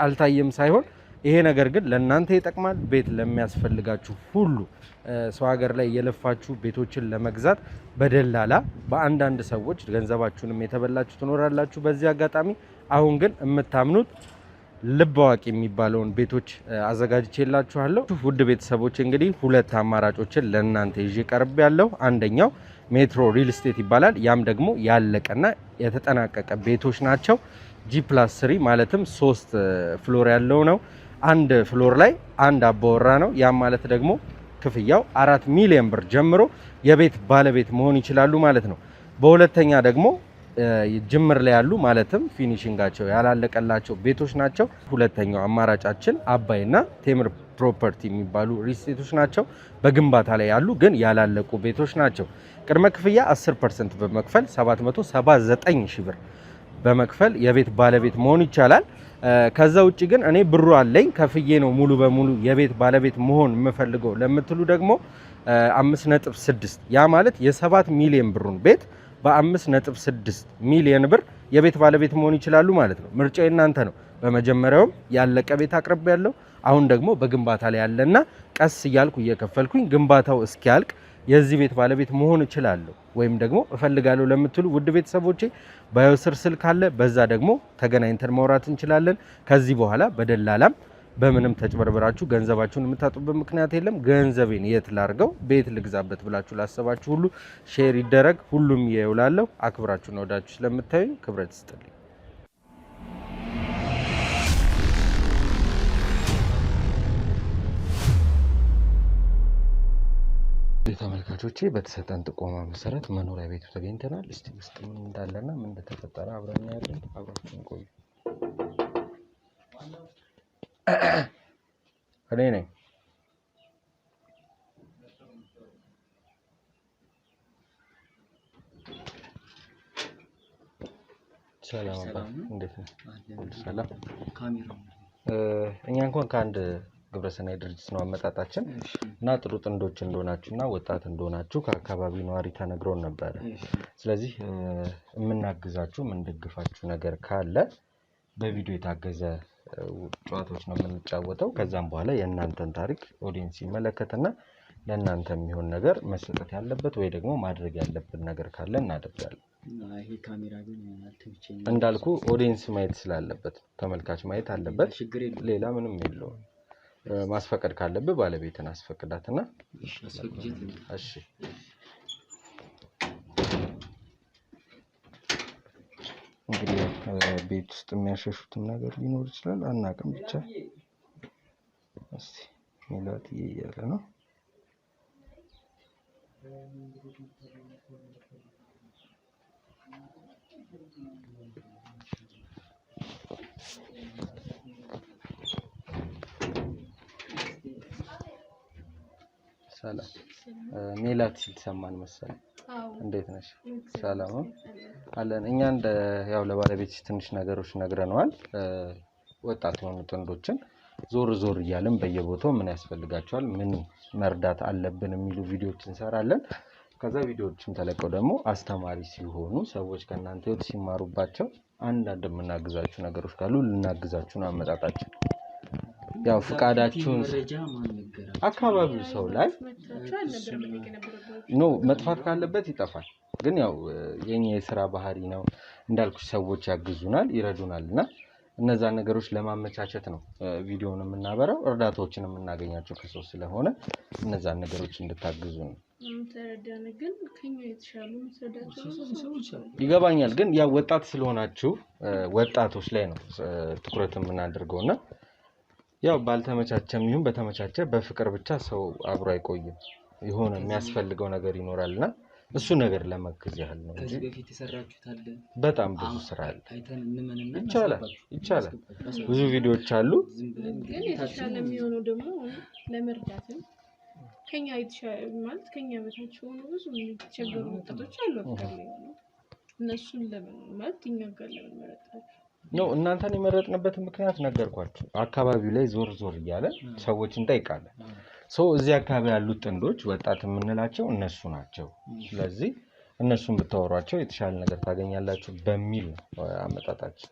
አልታየም ሳይሆን ይሄ ነገር ግን ለእናንተ ይጠቅማል። ቤት ለሚያስፈልጋችሁ ሁሉ ሰው ሀገር ላይ የለፋችሁ ቤቶችን ለመግዛት በደላላ በአንዳንድ ሰዎች ገንዘባችሁንም የተበላችሁ ትኖራላችሁ። በዚህ አጋጣሚ አሁን ግን የምታምኑት ልብ አዋቂ የሚባለውን ቤቶች አዘጋጅቼላችኋለሁ። ውድ ቤተሰቦች እንግዲህ ሁለት አማራጮችን ለእናንተ ይዤ ቀርብ ያለው አንደኛው ሜትሮ ሪል ስቴት ይባላል። ያም ደግሞ ያለቀና የተጠናቀቀ ቤቶች ናቸው። G+3 ማለትም 3 ፍሎር ያለው ነው። አንድ ፍሎር ላይ አንድ አባወራ ነው። ያም ማለት ደግሞ ክፍያው 4 ሚሊዮን ብር ጀምሮ የቤት ባለቤት መሆን ይችላሉ ማለት ነው። በሁለተኛ ደግሞ ጅምር ላይ ያሉ ማለትም ፊኒሺንጋቸው ያላለቀላቸው ቤቶች ናቸው። ሁለተኛው አማራጫችን አባይና ቴምር ፕሮፐርቲ የሚባሉ ሪስቴቶች ናቸው። በግንባታ ላይ ያሉ ግን ያላለቁ ቤቶች ናቸው። ቅድመ ክፍያ 10% በመክፈል 779 ሺህ ብር በመክፈል የቤት ባለቤት መሆን ይቻላል። ከዛ ውጪ ግን እኔ ብሩ አለኝ ከፍዬ ነው ሙሉ በሙሉ የቤት ባለቤት መሆን የምፈልገው ለምትሉ ደግሞ 5.6 ያ ማለት የ7 ሚሊዮን ብሩን ቤት በ5.6 ሚሊዮን ብር የቤት ባለቤት መሆን ይችላሉ ማለት ነው። ምርጫው እናንተ ነው። በመጀመሪያውም ያለቀ ቤት አቅርቤ ያለው አሁን ደግሞ በግንባታ ላይ ያለና ቀስ እያልኩ እየከፈልኩኝ ግንባታው እስኪያልቅ የዚህ ቤት ባለቤት መሆን እችላለሁ ወይም ደግሞ እፈልጋለሁ ለምትሉ ውድ ቤተሰቦቼ ባዮስር ስልክ አለ። በዛ ደግሞ ተገናኝተን ማውራት እንችላለን። ከዚህ በኋላ በደላላም በምንም ተጭበርበራችሁ ገንዘባችሁን የምታጡበት ምክንያት የለም። ገንዘቤን የት ላርገው ቤት ልግዛበት ብላችሁ ላሰባችሁ ሁሉ ሼር ይደረግ። ሁሉም ይውላለሁ። አክብራችሁና ወዳችሁ ስለምታዩኝ ክብረት ይስጥልኝ። ተመልካቾቼ በተሰጠን ጥቆማ መሰረት መኖሪያ ቤቱ ተገኝተናል። እስቲ ውስጥ ምን እንዳለና ምን እንደተፈጠረ አብረን እናያለን። አብራችሁን ቆዩ። እኔ ነኝ። ሰላም አባ፣ እንዴት ነህ? ሰላም። እኛ እንኳን ከአንድ ግብረሰናይ ድርጅት ነው አመጣጣችን እና ጥሩ ጥንዶች እንደሆናችሁና ወጣት እንደሆናችሁ ከአካባቢው ነዋሪ ተነግሮን ነበር። ስለዚህ የምናግዛችሁ የምንደግፋችሁ ነገር ካለ በቪዲዮ የታገዘ ጨዋታዎች ነው የምንጫወተው። ከዛም በኋላ የእናንተን ታሪክ ኦዲየንስ ይመለከትና ለእናንተ የሚሆን ነገር መሰጠት ያለበት ወይ ደግሞ ማድረግ ያለብን ነገር ካለ እናደርጋለን።
ይሄ ካሜራ ግን አልተመቸኝ
እንዳልኩ ኦዲየንስ ማየት ስላለበት ተመልካች ማየት አለበት። ሌላ ምንም የለውም። ማስፈቀድ ካለብህ ባለቤትን አስፈቅዳትና እሺ። እንግዲህ ቤት ውስጥ የሚያሸሹትም ነገር ሊኖር ይችላል፣ አናውቅም። ብቻ እስቲ ሜላት እያለ ነው። ሰላም ሜላት ሲል ሰማን መሰለኝ። እንዴት ነሽ? ሰላም አለን። እኛ እንደ ያው ለባለቤትሽ ትንሽ ነገሮች ነግረነዋል። ወጣት የሆኑ ጥንዶችን ዞር ዞር እያልን በየቦታው ምን ያስፈልጋቸዋል፣ ምን መርዳት አለብን የሚሉ ቪዲዮዎች እንሰራለን። ከዛ ቪዲዮዎችም ተለቀው ደግሞ አስተማሪ ሲሆኑ ሰዎች ከእናንተ ህይወት ሲማሩባቸው አንዳንድ የምናግዛችሁ ነገሮች ካሉ ልናግዛችሁ ነው አመጣጣችን። ያው ፍቃዳችሁን አካባቢው ሰው ላይ ኖ መጥፋት ካለበት ይጠፋል። ግን ያው የኛ የሥራ ባህሪ ነው እንዳልኩሽ፣ ሰዎች ያግዙናል ይረዱናልና እነዛን ነገሮች ለማመቻቸት ነው ቪዲዮውን የምናበራው። እርዳታዎችን የምናገኛቸው ከሰው ስለሆነ እነዛን ነገሮች እንድታግዙ ነው።
ተረዳን። ግን ከኛ የተሻሉ መስረዳቸው ሰዎች
ይገባኛል። ግን ያው ወጣት ስለሆናችሁ ወጣቶች ላይ ነው ትኩረት የምናደርገውና ያው ባልተመቻቸም ይሁን በተመቻቸ በፍቅር ብቻ ሰው አብሮ አይቆይም። የሆነ የሚያስፈልገው ነገር ይኖራልና እሱ ነገር ለመግዝ ያህል ነው እንጂ
በፊት የሰራችሁት አለ
በጣም ብዙ ስራ አለ።
አይተን እንመንና
ይቻላል። ብዙ ቪዲዮዎች አሉ።
ግን የተሻለ የሚሆነው ደግሞ ለመርዳትም ከኛ የተሻለ ማለት ከኛ በታች ሆኖ ብዙ የሚቸገሩ ወጣቶች አሉ። እነሱን ለምን ማለት እኛ ጋር ለምን መረጣችሁ
ነው? እናንተን የመረጥንበት ምክንያት ነገርኳችሁ። አካባቢው ላይ ዞር ዞር እያለ ሰዎች እንጠይቃለን። እዚህ አካባቢ ያሉት ጥንዶች ወጣት የምንላቸው እነሱ ናቸው። ስለዚህ እነሱን ብታወሯቸው የተሻለ ነገር ታገኛላችሁ በሚል አመጣጣችን።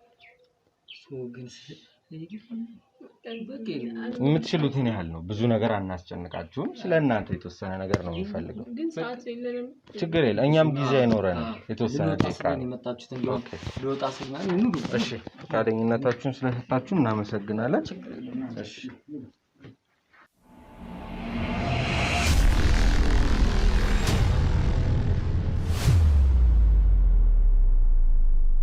የምትችሉትን ያህል ነው። ብዙ ነገር አናስጨንቃችሁም። ስለእናንተ የተወሰነ ነገር ነው የምንፈልገው። ችግር የለም። እኛም ጊዜ አይኖረንም። የተወሰነ ደቂቃ ነው። እሺ፣ ፈቃደኝነታችሁን ስለሰጣችሁ እናመሰግናለን። እሺ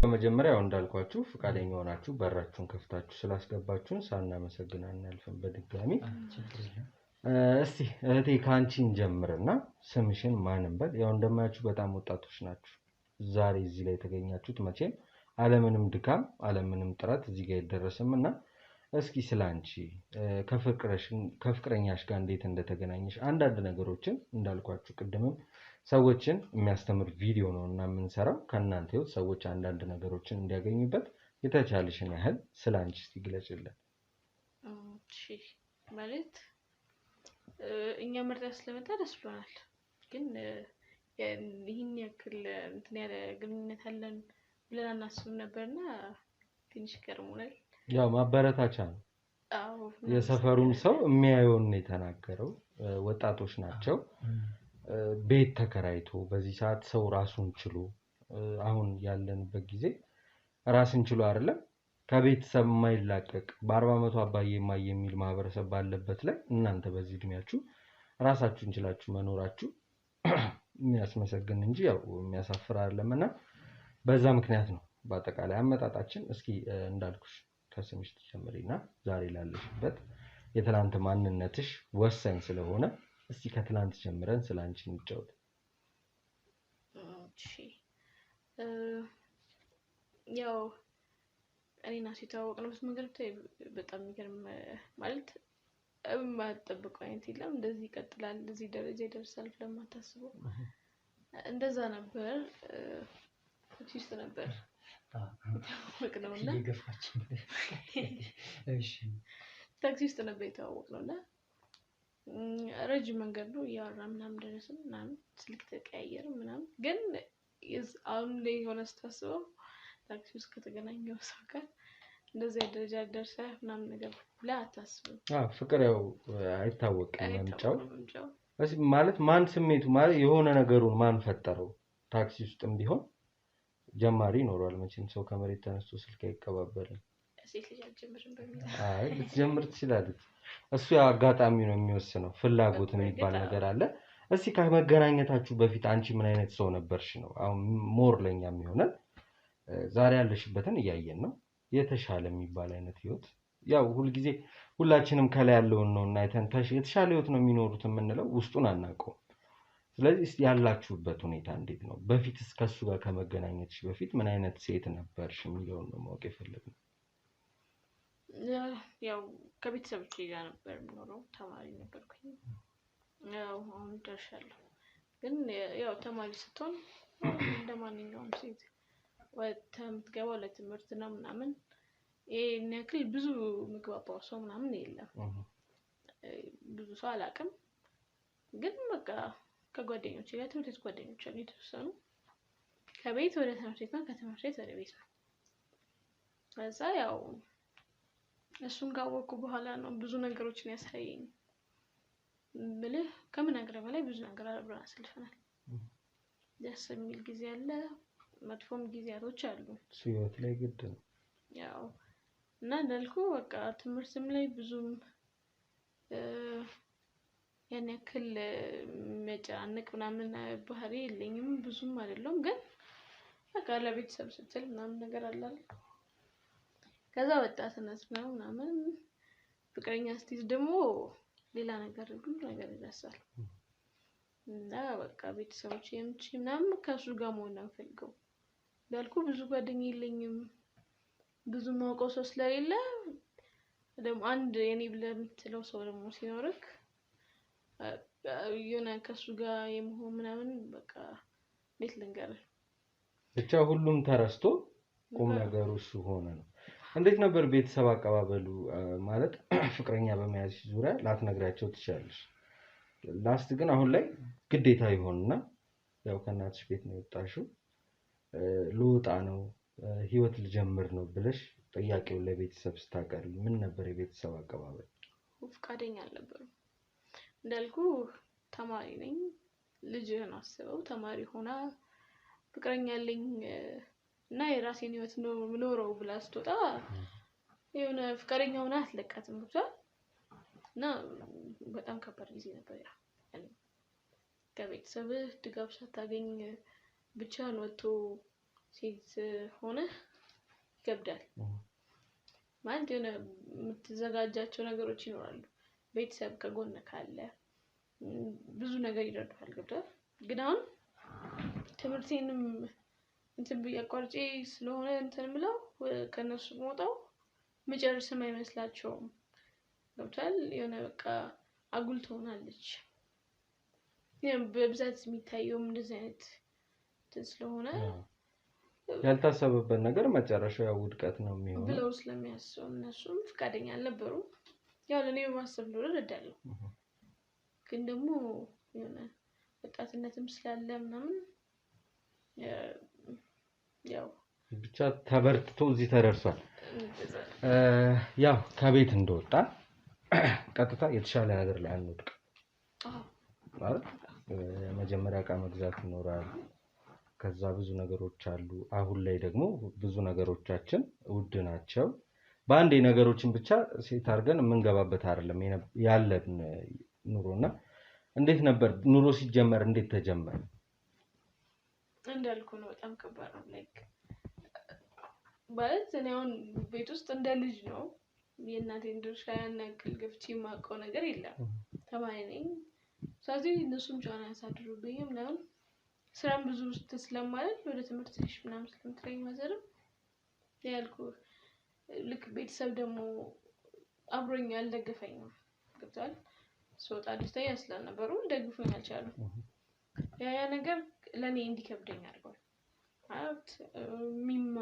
በመጀመሪያው እንዳልኳችሁ ፈቃደኛ ሆናችሁ በራችሁን ከፍታችሁ ስላስገባችሁን ሳናመሰግን አናልፍም። በድጋሚ እስቲ እህቴ ካንቺን ጀምርና ስምሽን ማን እንበል? ያው እንደማያችሁ በጣም ወጣቶች ናችሁ። ዛሬ እዚህ ላይ የተገኛችሁት መቼም አለምንም ድካም አለምንም ጥረት እዚህ ጋር ይደረስምና እስኪ ስላንቺ ከፍቅረኛሽ ጋር እንዴት እንደተገናኘሽ አንዳንድ ነገሮችን እንዳልኳችሁ ቅድምም ሰዎችን የሚያስተምር ቪዲዮ ነው እና የምንሰራው ከእናንተ ህይወት ሰዎች አንዳንድ ነገሮችን እንዲያገኙበት የተቻለሽን ያህል ስላንቺ እስቲ ግለጭልን።
እሺ ማለት እኛ መርዳት ስለመጣ ደስ ብሎናል። ግን ይህን ያክል እንትን ያለ ግንኙነት አለን ብለን አናስብም ነበርና ትንሽ ገርሞናል። ያው
ማበረታቻ ነው። የሰፈሩም ሰው የሚያየውን ነው የተናገረው። ወጣቶች ናቸው። ቤት ተከራይቶ በዚህ ሰዓት ሰው ራሱን ችሎ አሁን ያለንበት ጊዜ ራስን ችሎ አይደለም ከቤተሰብ የማይላቀቅ በ40 ዓመቱ አባዬ ማየ የሚል ማህበረሰብ ባለበት ላይ እናንተ በዚህ እድሜያችሁ ራሳችሁን ችላችሁ መኖራችሁ የሚያስመሰግን እንጂ ያው የሚያሳፍር አይደለምና በዛ ምክንያት ነው በአጠቃላይ አመጣጣችን። እስኪ እንዳልኩሽ ከስምሽ ተጨምሪና ዛሬ ላለሽበት የትላንት ማንነትሽ ወሳኝ ስለሆነ እስቲ ከትላንት ጀምረን ስላንቺ እንጫወት።
እሺ ያው እኔና ሲታወቅነው መንገድ በጣም የሚገርም ማለት የማትጠብቀው አይነት የለም። እንደዚህ ይቀጥላል፣ እዚህ ደረጃ ይደርሳል ለማታስበው እንደዛ ነበር። ታክሲስት ነበር የተዋወቅነውና ታክሲስት ነበር የተዋወቅነውና ረጅም መንገድ ነው እያወራ ምናምን ደረስን ምናምን ስልክ ተቀያየርን ምናምን። ግን አሁን ላይ የሆነ ስታስበው ታክሲ ውስጥ ከተገናኘው ሰው ጋር እንደዚህ ደረጃ ደርሰህ ምናምን ነገር ብላ አታስብም።
ፍቅር ያው አይታወቅም መምጫው ማለት ማን ስሜቱ ማለት የሆነ ነገሩን ማን ፈጠረው። ታክሲ ውስጥም ቢሆን ጀማሪ ይኖራል መቼም ሰው ከመሬት ተነስቶ ስልክ አይቀባበልም።
ሴት ልጅ አልጀምርም በሚል
ልትጀምር ትችላለች። እሱ ያው አጋጣሚ ነው የሚወስነው። ፍላጎት የሚባል ነገር አለ። እስቲ ከመገናኘታችሁ በፊት አንቺ ምን አይነት ሰው ነበርሽ ነው አሁን ሞር ለኛ የሚሆነን። ዛሬ ያለሽበትን እያየን ነው። የተሻለ የሚባል አይነት ህይወት ያው ሁልጊዜ ሁላችንም ከላይ ያለውን ነው እና የተሻለ ህይወት ነው የሚኖሩት የምንለው ውስጡን አናውቀውም። ስለዚህ እስቲ ያላችሁበት ሁኔታ እንዴት ነው? በፊትስ ከሱ ጋር ከመገናኘትሽ በፊት ምን አይነት ሴት ነበርሽ የሚለውን ነው ማወቅ የፈለግነው።
ያው ከቤተሰቦቼ ጋር ነበር የምኖረው። ተማሪ ነበርኩኝ። ያው አሁን ደርሻለሁ። ግን ያው ተማሪ ስትሆን እንደማንኛውም ሴት የምትገባው ለትምህርት ነው ምናምን። ይሄን ያክል ብዙ ምግባባው ሰው ምናምን የለም። ብዙ ሰው አላውቅም። ግን በቃ ከጓደኞቼ ጋር ትምህርት ቤት ጓደኞች አሉ የተወሰኑ። ከቤት ወደ ትምህርት ቤት ነው፣ ከትምህርት ቤት ወደ ቤት ነው። ከዛ ያው እሱን ካወቅኩ በኋላ ነው ብዙ ነገሮችን ያሳየኝ። ብልህ ከምነግርህ በላይ ብዙ ነገር አብረን አሳልፈናል። ደስ የሚል ጊዜ አለ፣ መጥፎም ጊዜያቶች አሉ።
ህይወት ላይ ግድ ነው።
ያው እና እንዳልኩ በቃ ትምህርትም ላይ ብዙም ያን ያክል መጨናነቅ ምናምን ባህሪ የለኝም ብዙም አይደለም ግን በቃ ለቤተሰብ ስትል ምናምን ነገር አለ አይደል ከዛ ወጣትነት ነው ምናምን ፍቅረኛ ስትይዝ ደግሞ ሌላ ነገር ሁሉ ነገር ይረሳል እና በቃ ቤተሰቦች የምቺ ምናምን ከሱ ጋር መሆን ነው የምፈልገው እንዳልኩ ብዙ ጓደኛ የለኝም ብዙ ማውቀው ሰው ስለሌለ ደግሞ አንድ የኔ ብለህ የምትለው ሰው ደግሞ ሲኖርክ የሆነ ከሱ ጋር የመሆን ምናምን በቃ እንዴት ልንገርህ
ብቻ ሁሉም ተረስቶ ቁም ነገሩ እሱ ሆነ ነው እንዴት ነበር ቤተሰብ አቀባበሉ ማለት ፍቅረኛ በመያዝ ዙሪያ ላትነግራቸው ትችላለሽ ላስት ግን አሁን ላይ ግዴታ ይሆንና ያው ከእናትሽ ቤት ነው የወጣሽው ልወጣ ነው ህይወት ልጀምር ነው ብለሽ ጥያቄው ለቤተሰብ ስታቀርቢ ምን ነበር የቤተሰብ አቀባበል
ፍቃደኛ አልነበሩም እንዳልኩ ተማሪ ነኝ ልጅህን አስበው ተማሪ ሆና ፍቅረኛ አለኝ እና የራሴን ህይወት ነው ምኖረው ብላ ስትወጣ የሆነ ፍቅረኛ ሆና አትለቃትም ብቻ እና በጣም ከባድ ጊዜ ነበር ያ ከቤተሰብህ ድጋፍ ሳታገኝ ብቻህን ወጥቶ ሴት ሆነ ይከብዳል ማለት የሆነ የምትዘጋጃቸው ነገሮች ይኖራሉ ቤተሰብ ከጎን ካለ ብዙ ነገር ይረዳል ገብቷል ግን አሁን ትምህርቴንም እንትን በያቋርጬ ስለሆነ እንትን ምለው ከነሱ ሞጣው መጨረስም አይመስላቸውም ገብቷል የሆነ በቃ አጉል ትሆናለች በብዛት የሚታየው እንደዚህ አይነት ስለሆነ
ያልታሰበበት ነገር መጨረሻው ያው ውድቀት ነው የሚሆነው
ብለው ስለሚያስቡ እነሱም ፍቃደኛ አልነበሩም ያው ለኔ ማሰብ ነው እረዳለሁ ግን ደግሞ የሆነ ወጣትነትም ስላለ ምናምን ያው
ብቻ ተበርትቶ እዚህ ተደርሷል ያው ከቤት እንደወጣ ቀጥታ የተሻለ ነገር ላይ አንወድቅ ማለት መጀመሪያ ዕቃ መግዛት ይኖራል ከዛ ብዙ ነገሮች አሉ አሁን ላይ ደግሞ ብዙ ነገሮቻችን ውድ ናቸው በአንዴ ነገሮችን ብቻ ሴት አድርገን የምንገባበት አይደለም ያለን ኑሮና እንዴት ነበር ኑሮ ሲጀመር እንዴት ተጀመረ
እንዳልኩ ነው በጣም ከባድ ነው ላይክ ማለት እኔ አሁን ቤት ውስጥ እንደ ልጅ ነው የእናቴን ድርሻ ያን ያክል ገፍቼ የማውቀው ነገር የለም ተማሪ ነኝ ስለዚህ እነሱም ጫና ያሳድሩብኝ ምናምን ስራም ብዙ ውስጥ ስለማለት ወደ ትምህርት ልጅ ምናምን ስለምትለኝ ማዘርም ያልኩህ ልክ ቤተሰብ ደግሞ አብሮኝ አልደገፈኝም ገብቷል ስወጣ ደስተኛ ስላልነበሩ ደግፎኝ አልቻሉም ያ ነገር ለኔ እንዲከብደኝ አድርጓል ማለት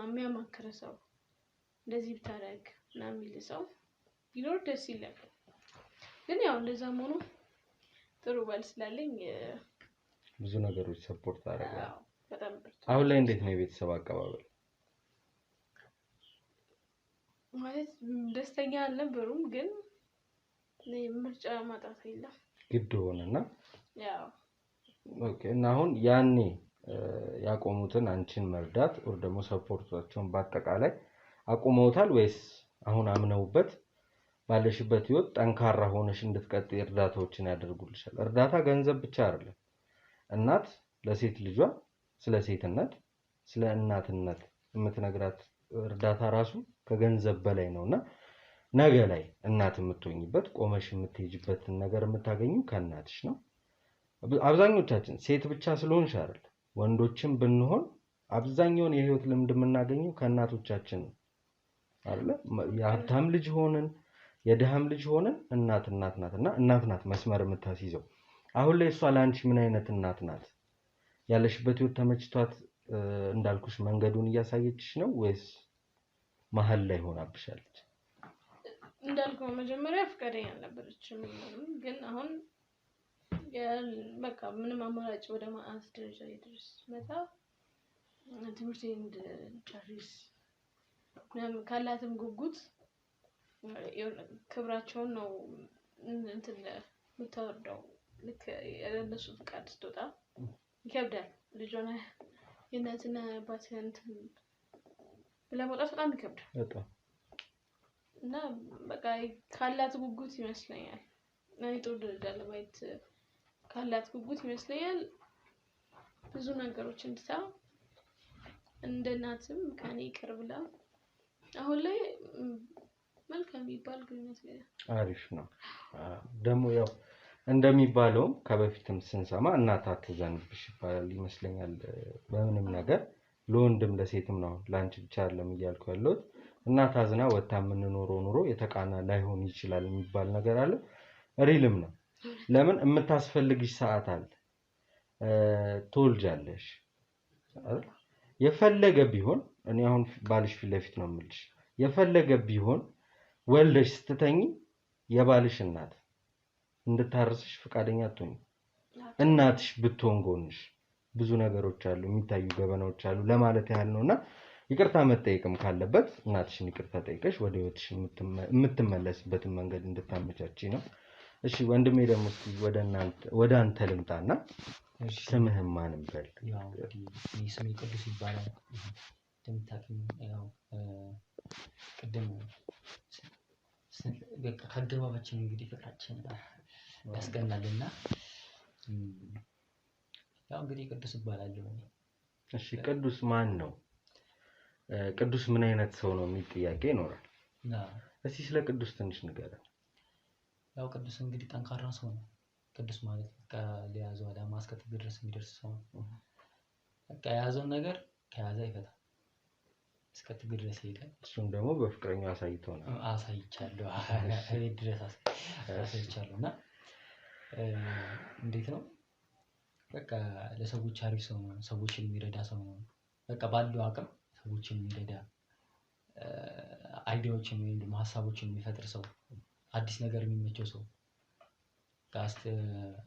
የሚያማክር ሰው እንደዚህ ብታደርግ ምናምን የሚል ሰው ቢኖር ደስ ይላል ግን ያው እንደዛም ሆኖ ጥሩ ባል ስላለኝ
ብዙ ነገሮች ሰፖርት አደረጋለሁ
በጣም
አሁን ላይ እንዴት ነው የቤተሰብ አቀባበል
ማለት ደስተኛ አልነበሩም ግን ምርጫ ማጣት የለም
ግድ ሆነና
ያው
ኦኬ እና አሁን ያኔ ያቆሙትን አንቺን መርዳት ወር ደግሞ ሰፖርታቸውን በአጠቃላይ አቆመውታል ወይስ አሁን አምነውበት ባለሽበት ህይወት ጠንካራ ሆነሽ እንድትቀጥይ እርዳታዎችን ያደርጉልሻል እርዳታ ገንዘብ ብቻ አይደለም እናት ለሴት ልጇ ስለ ሴትነት ስለ እናትነት የምትነግራት እርዳታ ራሱ ከገንዘብ በላይ ነውና ነገ ላይ እናት የምትሆኝበት ቆመሽ የምትሄጂበትን ነገር የምታገኙ ከእናትሽ ነው አብዛኞቻችን ሴት ብቻ ስለሆንሽ አይደል ወንዶችም ብንሆን አብዛኛውን የህይወት ልምድ የምናገኘው ከእናቶቻችን አይደል የሀብታም ልጅ ሆነን የድሃም ልጅ ሆነን እናት ናትና እናት ናት መስመር የምታስይዘው አሁን ላይ እሷ ላንቺ ምን አይነት እናት ናት ያለሽበት ህይወት ተመችቷት እንዳልኩሽ መንገዱን እያሳየችሽ ነው ወይስ መሀል ላይ ሆናብሻለች
እንዳልኩ መጀመሪያ ፍቃደኛ አልነበረችም ግን አሁን በቃ ምንም አማራጭ ወደ ማአት ደረጃ ይደርስ መጣ ትምህርቴን እንድጨርስ ምናምን ካላትም ጉጉት ክብራቸውን ነው እንትን የምታወርደው ልክ የእነሱ ፍቃድ ስትወጣ ይከብዳል ልጅ ሆነ የእናትና አባትህን ለመውጣት በጣም ይከብዳል
በጣም
እና በቃ ካላት ጉጉት ይመስለኛል እኔ ጥሩ ደረጃ ለማየት ካላት ጉጉት ይመስለኛል ብዙ ነገሮች እንድታ እንደ እናትም ከኔ ቅርብ ብላ አሁን ላይ መልካም ይባል ግንኙነት ላይ
አሪፍ ነው። ደግሞ ያው እንደሚባለው ከበፊትም ስንሰማ እናት አትዘንብሽ ይባላል ይመስለኛል በምንም ነገር ለወንድም ለሴትም ነው ላንቺ ብቻ አይደለም እያልኩ ያለሁት እናት አዝና ወጣ የምንኖረው ኑሮ የተቃና ላይሆን ይችላል የሚባል ነገር አለ ሪልም ነው ለምን የምታስፈልግሽ ሰዓት አለ ትወልጃለሽ የፈለገ ቢሆን እኔ አሁን ባልሽ ፊት ለፊት ነው የምልሽ የፈለገ ቢሆን ወልደሽ ስትተኝ የባልሽ እናት እንድታርስሽ ፈቃደኛ አትሆኝ እናትሽ ብትሆን ጎንሽ ብዙ ነገሮች አሉ የሚታዩ ገበናዎች አሉ ለማለት ያህል ነውና ይቅርታ መጠየቅም ካለበት እናትሽን ይቅርታ ጠይቀሽ ወደ ህይወትሽ የምትመለስበትን መንገድ እንድታመቻቺ ነው። እሺ ወንድሜ ደግሞ እስኪ ወደ አንተ ልምጣና ስምህን ማን እንበል?
ያው እንግዲህ ስሜ ቅዱስ ይባላል። እንደምታውቁኝ ያው ቅድም በቃ ከአገባባችን እንግዲህ ፍቅራችን ያስቀናልና ያው እንግዲህ ቅዱስ እባላለሁ።
እሺ ቅዱስ ማን ነው? ቅዱስ ምን አይነት ሰው ነው የሚል ጥያቄ ይኖራል። እስኪ ስለ ቅዱስ ትንሽ ንገረን።
ያው ቅዱስ እንግዲህ ጠንካራ ሰው ነው። ቅዱስ ማለት በቃ ለያዘው ዓላማ እስከ ጥግ ድረስ የሚደርስ ሰው ነው። በቃ የያዘውን ነገር ከያዘ አይፈታም። እስከ ጥግ ድረስ ይሄዳል።
እሱም ደግሞ በፍቅረኛው አሳይቶናል።
አሳይቻለሁ። እቤት ድረስ አሳይቻለሁና እንዴት ነው በቃ ለሰዎች አሪፍ ሰው ነው። ሰዎችን የሚረዳ ሰው ነው። በቃ ባለው አቅም ሰዎችን የሚረዳ አይዲያዎችን ወይም ደግሞ ሀሳቦችን የሚፈጥር ሰው አዲስ ነገር የሚመቸው ሰው ጋስት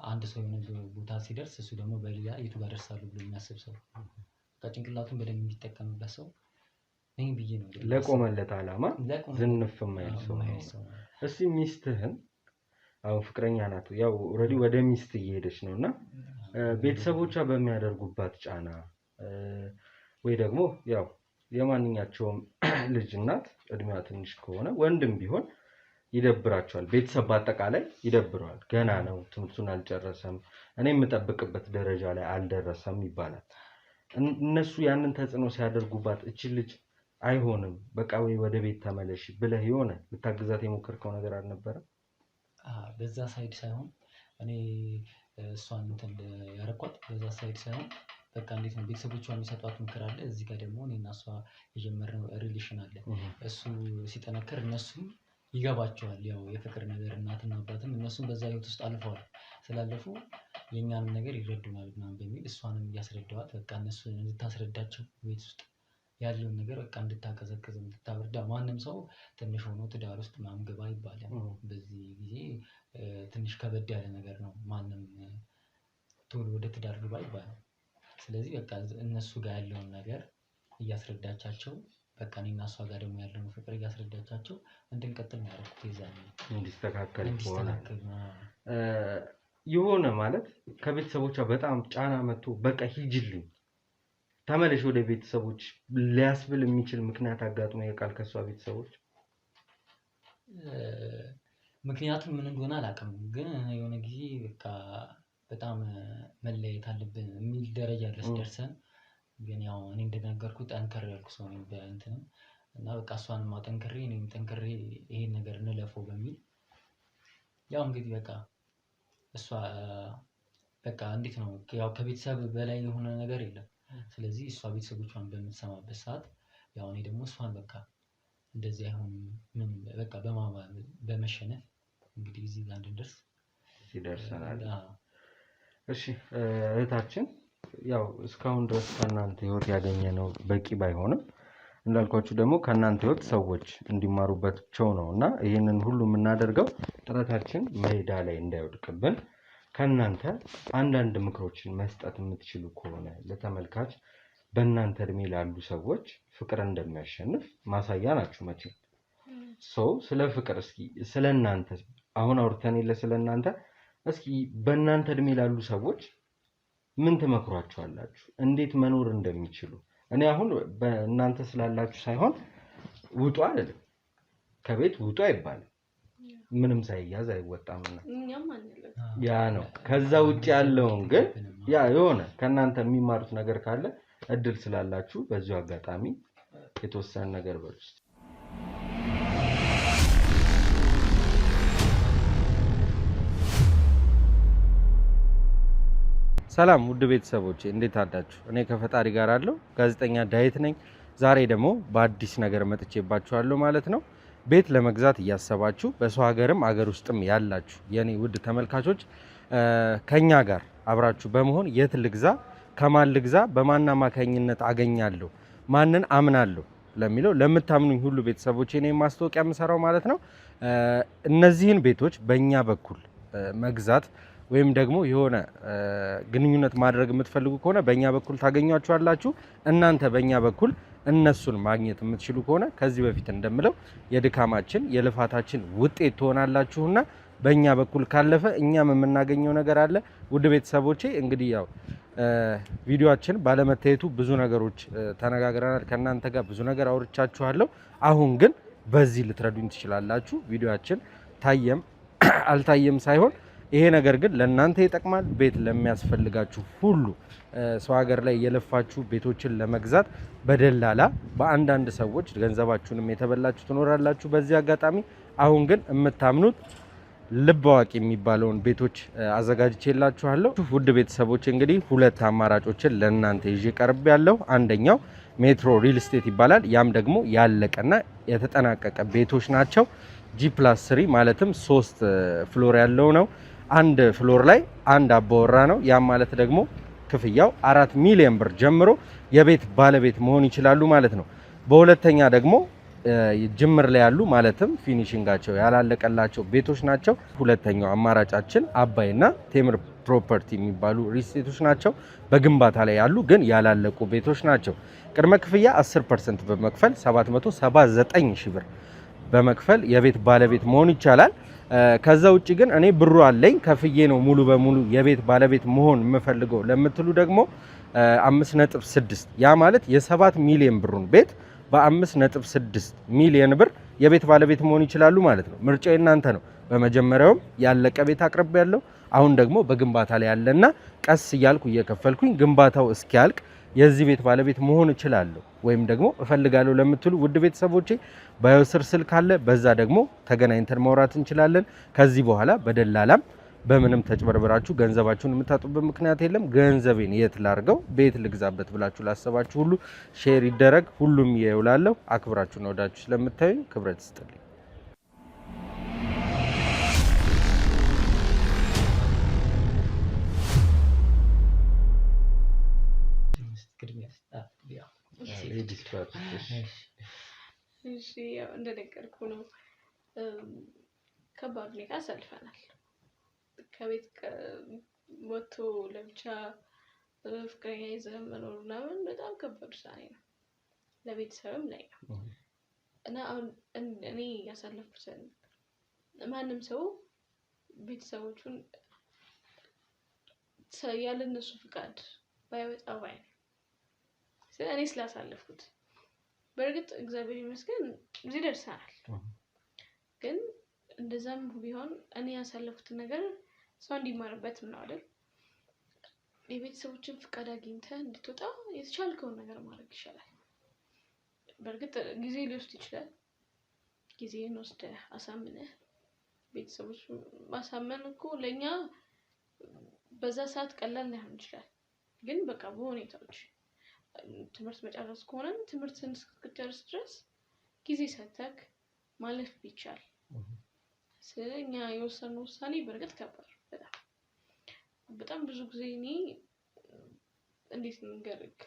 አንድ ሰው የሆነ ቦታ ሲደርስ እሱ ደግሞ በሌላ የቱ ጋር ደርሳለሁ ብሎ የሚያስብ ሰው ከጭንቅላቱን በደንብ የሚጠቀምበት ሰው ነኝ ብዬ ነው።
ለቆመለት ዓላማ ዝንፍ የማይል ሰው ነው። እስኪ ሚስትህን አሁን ፍቅረኛ ናት ያው ኦልሬዲ ወደ ሚስት እየሄደች ነውና ቤተሰቦቿ በሚያደርጉባት ጫና ወይ ደግሞ ያው የማንኛቸውም ልጅ እናት እድሜዋ ትንሽ ከሆነ ወንድም ቢሆን ይደብራቸዋል። ቤተሰብ በአጠቃላይ ይደብረዋል። ገና ነው ትምህርቱን አልጨረሰም እኔ የምጠብቅበት ደረጃ ላይ አልደረሰም ይባላል። እነሱ ያንን ተጽዕኖ ሲያደርጉባት እቺ ልጅ አይሆንም በቃ ወይ ወደ ቤት ተመለሽ ብለህ የሆነ ልታግዛት የሞከርከው ነገር አልነበረም?
በዛ ሳይድ ሳይሆን እኔ እሷን እንትን ያረኳት በዛ ሳይድ ሳይሆን በቃ እንዴት ነው ቤተሰቦቿ የሚሰጧት ምክር አለ እዚህ ጋር ደግሞ እኔና እሷ የጀመርነው ሪሌሽን አለ እሱ ሲጠነክር እነሱም ይገባቸዋል። ያው የፍቅር ነገር እናትና አባትም እነሱም በዛ ህይወት ውስጥ አልፈዋል ስላለፉ የኛንም ነገር ይረዱናል ምናምን በሚል እሷንም እያስረዳዋት በቃ እነሱን እንድታስረዳቸው ቤት ውስጥ ያለውን ነገር በቃ እንድታቀዘቅዝ እንድታበርዳ ማንም ሰው ትንሽ ሆኖ ትዳር ውስጥ ምናምን ገባ ይባላል። በዚህ ጊዜ ትንሽ ከበድ ያለ ነገር ነው ማንም ቶሎ ወደ ትዳር ገባ ይባላል። ስለዚህ በቃ እነሱ ጋር ያለውን ነገር እያስረዳቻቸው በቃ እኔና እሷ ጋር ደግሞ ያለውን ፍቅር እያስረዳቻቸው እንድንቀጥል ነው ያደረኩት። ይዛኔ
እንዲስተካከል የሆነ ማለት ከቤተሰቦቿ በጣም ጫና መጥቶ በቃ ሂጅልኝ ተመለሽ ወደ ቤተሰቦች ሊያስብል የሚችል ምክንያት አጋጥሞ ያውቃል ከሷ ቤተሰቦች?
ምክንያቱም ምን እንደሆነ አላውቅም ግን የሆነ ጊዜ በቃ በጣም መለየት አለብን የሚል ደረጃ ድረስ ደርሰን ግን ያው እኔ እንደነገርኩት ጠንከር ያልኩ ሰው ነኝ በእንትንም እና በቃ እሷንም አጠንክሬ እኔም ጠንክሬ ይሄን ነገር እንለፈው በሚል ያው እንግዲህ በቃ እሷ በቃ እንዴት ነው ያው ከቤተሰብ በላይ የሆነ ነገር የለም። ስለዚህ እሷ ቤተሰቦቿን በምትሰማበት ሰዓት ያው እኔ ደግሞ እሷን በቃ እንደዚህ አይሆንም ምን በቃ በመሸነፍ እንግዲህ እዚህ ጋር እንድንደርስ
ይደርሰናል። እሺ እህታችን ያው እስካሁን ድረስ ከእናንተ ህይወት ያገኘነው በቂ ባይሆንም እንዳልኳችሁ ደግሞ ከእናንተ ህይወት ሰዎች እንዲማሩባቸው ነው እና ይህንን ሁሉ የምናደርገው ጥረታችን ሜዳ ላይ እንዳይወድቅብን ከእናንተ አንዳንድ ምክሮችን መስጠት የምትችሉ ከሆነ ለተመልካች በእናንተ እድሜ ላሉ ሰዎች ፍቅር እንደሚያሸንፍ ማሳያ ናችሁ። መቼም ሰው ስለ ፍቅር እስኪ ስለ እናንተ አሁን አውርተን የለ ስለ እናንተ እስኪ በእናንተ እድሜ ላሉ ሰዎች ምን ትመክሯቸዋላችሁ? እንዴት መኖር እንደሚችሉ? እኔ አሁን በእናንተ ስላላችሁ ሳይሆን ውጡ አይደለም ከቤት ውጡ አይባልም። ምንም ሳይያዝ አይወጣምና
እኛም አንልም።
ያ ነው። ከዛ ውጭ ያለውን ግን ያ የሆነ ከእናንተ የሚማሩት ነገር ካለ እድል ስላላችሁ በዚሁ አጋጣሚ የተወሰነ ነገር በሉ። ሰላም ውድ ቤተሰቦቼ እንዴት አዳችሁ? እኔ ከፈጣሪ ጋር አለው ጋዜጠኛ ዳዊት ነኝ። ዛሬ ደግሞ በአዲስ ነገር መጥቼባችኋለሁ ማለት ነው። ቤት ለመግዛት እያሰባችሁ በሰው ሀገርም አገር ውስጥም ያላችሁ የኔ ውድ ተመልካቾች ከኛ ጋር አብራችሁ በመሆን የት ልግዛ፣ ከማን ልግዛ፣ በማን አማካኝነት አገኛለሁ፣ ማንን አምናለሁ ለሚለው ለምታምኑኝ ሁሉ ቤተሰቦቼ እኔ ማስታወቂያ የምሰራው ማለት ነው። እነዚህን ቤቶች በእኛ በኩል መግዛት ወይም ደግሞ የሆነ ግንኙነት ማድረግ የምትፈልጉ ከሆነ በእኛ በኩል ታገኟቸዋላችሁ። እናንተ በእኛ በኩል እነሱን ማግኘት የምትችሉ ከሆነ ከዚህ በፊት እንደምለው የድካማችን የልፋታችን ውጤት ትሆናላችሁና በእኛ በኩል ካለፈ እኛም የምናገኘው ነገር አለ። ውድ ቤተሰቦቼ እንግዲህ ያው ቪዲዮአችን ባለመታየቱ ብዙ ነገሮች ተነጋግረናል። ከእናንተ ጋር ብዙ ነገር አውርቻችኋለሁ። አሁን ግን በዚህ ልትረዱኝ ትችላላችሁ። ቪዲዮአችን ታየም አልታየም ሳይሆን ይሄ ነገር ግን ለእናንተ ይጠቅማል። ቤት ለሚያስፈልጋችሁ ሁሉ ሰው ሀገር ላይ የለፋችሁ ቤቶችን ለመግዛት በደላላ በአንዳንድ ሰዎች ገንዘባችሁንም የተበላችሁ ትኖራላችሁ። በዚህ አጋጣሚ አሁን ግን የምታምኑት ልብ አዋቂ የሚባለውን ቤቶች አዘጋጅቼላችኋለሁ። ውድ ቤተሰቦች እንግዲህ ሁለት አማራጮችን ለእናንተ ይዤ ቀርብ ያለው አንደኛው ሜትሮ ሪል ስቴት ይባላል። ያም ደግሞ ያለቀና የተጠናቀቀ ቤቶች ናቸው። G+3 ማለትም 3 ፍሎር ያለው ነው። አንድ ፍሎር ላይ አንድ አባወራ ነው። ያም ማለት ደግሞ ክፍያው 4 ሚሊዮን ብር ጀምሮ የቤት ባለቤት መሆን ይችላሉ ማለት ነው። በሁለተኛ ደግሞ ጅምር ላይ ያሉ ማለትም ፊኒሺንጋቸው ያላለቀላቸው ቤቶች ናቸው። ሁለተኛው አማራጫችን አባይና ቴምር ፕሮፐርቲ የሚባሉ ሪስቴቶች ናቸው። በግንባታ ላይ ያሉ ግን ያላለቁ ቤቶች ናቸው። ቅድመ ክፍያ 10% በመክፈል 779 ሺህ ብር በመክፈል የቤት ባለቤት መሆን ይቻላል። ከዛ ውጪ ግን እኔ ብሩ አለኝ ከፍዬ ነው ሙሉ በሙሉ የቤት ባለቤት መሆን የምፈልገው ለምትሉ ደግሞ 5.6 ያ ማለት የ7 ሚሊዮን ብሩን ቤት በ5.6 ሚሊዮን ብር የቤት ባለቤት መሆን ይችላሉ ማለት ነው። ምርጫው እናንተ ነው። በመጀመሪያውም ያለቀ ቤት አቅርቤ ያለው አሁን ደግሞ በግንባታ ላይ ያለና ቀስ እያልኩ እየከፈልኩኝ ግንባታው እስኪያልቅ የዚህ ቤት ባለቤት መሆን እችላለሁ ወይም ደግሞ እፈልጋለሁ ለምትሉ ውድ ቤተሰቦቼ ባዮ ስር ስልክ አለ። በዛ ደግሞ ተገናኝተን ማውራት እንችላለን። ከዚህ በኋላ በደላላም በምንም ተጭበርብራችሁ ገንዘባችሁን የምታጡበት ምክንያት የለም። ገንዘቤን የት ላርገው ቤት ልግዛበት ብላችሁ ላሰባችሁ ሁሉ ሼር ይደረግ። ሁሉም ይውላለሁ። አክብራችሁና ወዳችሁ ስለምታዩኝ ክብረት ይስጥልኝ።
እሺ ያው እንደነገርኩ ነው። ከባድ ሁኔታ አሳልፈናል። ከቤት ወጥቶ ለብቻ ፍቅረኛ ይዘህ መኖር ምናምን በጣም ከባድ ውሳኔ ነው ለቤተሰብም ላይ ነው እና አሁን እኔ ያሳለፍኩትን ማንም ሰው ቤተሰቦቹን ያለ እነሱ ፍቃድ ባይወጣ ባይ እኔ ስላሳለፍኩት በእርግጥ እግዚአብሔር ይመስገን እዚህ ደርሰናል። ግን እንደዛም ቢሆን እኔ ያሳለፍኩትን ነገር ሰው እንዲማርበት ነው አይደል? የቤተሰቦችን ፍቃድ አግኝተህ እንድትወጣ የተቻልከውን ነገር ማድረግ ይሻላል። በእርግጥ ጊዜ ሊወስድ ይችላል። ጊዜን ወስደህ አሳምነህ ቤተሰቦች ማሳመን እኮ ለኛ በዛ ሰዓት ቀላል ላይሆን ይችላል። ግን በቃ በሁኔታዎች ትምህርት መጨረስ ከሆነ ትምህርትን እስክትጨርስ ድረስ ጊዜ ሰጥተህ ማለፍ ቢቻል ስለኛ የወሰነው ውሳኔ በእርግጥ ከባድ በጣም ብዙ ጊዜ እኔ እንዴት ንገርክ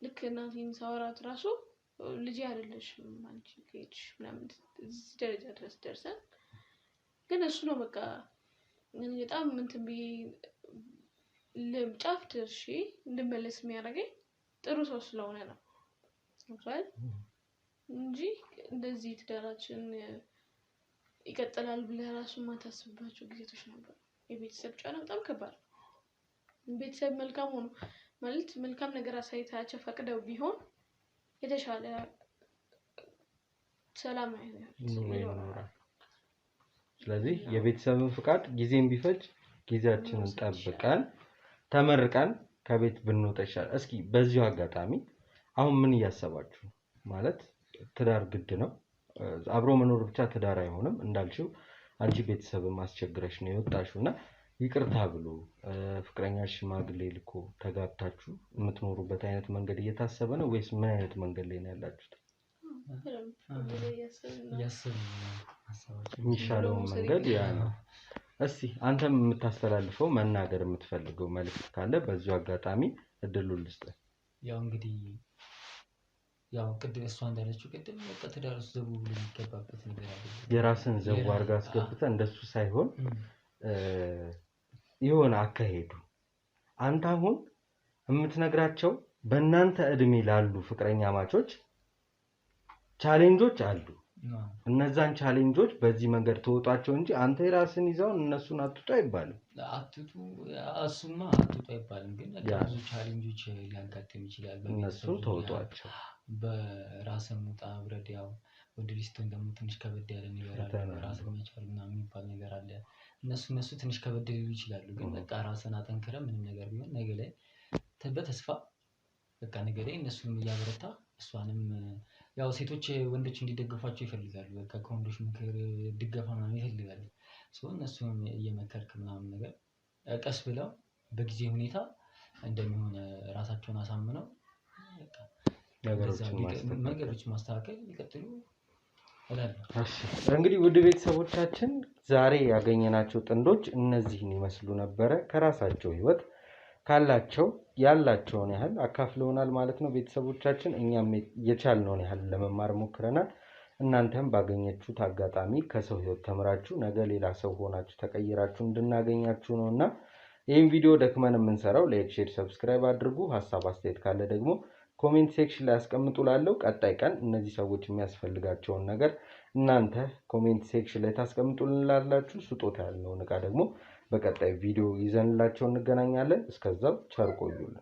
ልክ እናቴን ሳወራት ራሱ ልጅ አይደለሽም አንቺ ከሄድሽ ምናምን እዚህ ደረጃ ድረስ ደርሰን ግን እሱ ነው በቃ በጣም እንትን ብዬ ለጫፍ ደርሼ እንድመለስ የሚያደርገኝ ጥሩ ሰው ስለሆነ ነው እንጂ እንደዚህ ትዳራችን ይቀጥላል ብለህ ራሱ ማታስብባቸው ጊዜቶች ነበሩ። የቤተሰብ ጫና በጣም ከባድ ነው። ቤተሰብ መልካም ሆኖ ማለት መልካም ነገር አሳይታቸው ፈቅደው ቢሆን የተሻለ ሰላማዊ
ኑሮ
ህይወት
ይኖራል። ስለዚህ የቤተሰብን ፍቃድ ጊዜም ቢፈጅ ጊዜያችንን ጠብቀን ተመርቀን ከቤት ብንወጣ ይሻላል። እስኪ በዚሁ አጋጣሚ አሁን ምን እያሰባችሁ ማለት ትዳር ግድ ነው። አብሮ መኖር ብቻ ትዳር አይሆንም እንዳልሽው አንቺ ቤተሰብም አስቸግረሽ ነው የወጣሽውና ይቅርታ ብሎ ፍቅረኛሽ ሽማግሌ ልኮ ተጋብታችሁ የምትኖሩበት አይነት መንገድ እየታሰበ ነው ወይስ ምን አይነት መንገድ ላይ ነው ያላችሁት?
እያሰብን ነው ሀሳባችን።
የሚሻለውን መንገድ ያ ነው። እስቲ አንተም የምታስተላልፈው መናገር የምትፈልገው መልዕክት ካለ በዚሁ አጋጣሚ እድሉን ልስጥህ።
ያው እንግዲህ ያው ቅድም እሷ እንዳለችው ቅድም በቃ ትዳር ውስጥ ዘቡ ብሎ የሚገባበት ነገር አለ።
የራስን ዘው አድርጋ አስገብተህ እንደሱ ሳይሆን የሆነ አካሄዱ አንተ አሁን የምትነግራቸው በእናንተ እድሜ ላሉ ፍቅረኛ ማቾች ቻሌንጆች አሉ። እነዛን ቻሌንጆች በዚህ መንገድ ተወጧቸው እንጂ አንተ የራስን ይዘው እነሱን አትጡ አይባልም።
አትጡ እሱማ አትጡ አይባልም፣ ግን ብዙ ቻሌንጆች ሊያጋጥም ይችላል።
እነሱን ተወጧቸው።
በራስን ውጣ ውረድ ያው ወደ ሊስቶን ደግሞ ትንሽ ከበድ ያለ ነገር አለ። ራስን መቻል ምናምን የሚባል ነገር አለ። እነሱ ትንሽ ከበድ ሊሉ ይችላሉ፣ ግን በቃ ራስን አጠንክረህ ምንም ነገር ቢሆን ነገ ላይ በተስፋ በቃ ነገ ላይ እነሱንም እያበረታ እሷንም ያው ሴቶች ወንዶች እንዲደግፏቸው ይፈልጋሉ። በቃ ከወንዶች ምክር ድጋፋ ምናምን ይፈልጋሉ። እነሱንም እየመከርክ ምናምን ነገር ቀስ ብለው በጊዜ ሁኔታ እንደሚሆን ራሳቸውን አሳምነው ነገሮችን ማስተካከል ይቀጥሉ እላለሁ።
እንግዲህ ውድ ቤተሰቦቻችን ዛሬ ያገኘናቸው ጥንዶች እነዚህን ይመስሉ ነበረ። ከራሳቸው ህይወት ካላቸው ያላቸውን ያህል አካፍለውናል ማለት ነው። ቤተሰቦቻችን እኛም የቻልነውን ያህል ለመማር ሞክረናል። እናንተም ባገኘችሁት አጋጣሚ ከሰው ህይወት ተምራችሁ ነገ ሌላ ሰው ሆናችሁ ተቀይራችሁ እንድናገኛችሁ ነውና ይህን ቪዲዮ ደክመን የምንሰራው ላይክ፣ ሼር፣ ሰብስክራይብ አድርጉ። ሀሳብ አስተያየት ካለ ደግሞ ኮሜንት ሴክሽን ላይ አስቀምጡላለሁ። ቀጣይ ቀን እነዚህ ሰዎች የሚያስፈልጋቸውን ነገር እናንተ ኮሜንት ሴክሽን ላይ ታስቀምጡልናላችሁ። ስጦታ ያለውን እቃ ደግሞ በቀጣይ ቪዲዮ ይዘንላቸው እንገናኛለን። እስከዛው ቸር ቆዩልን።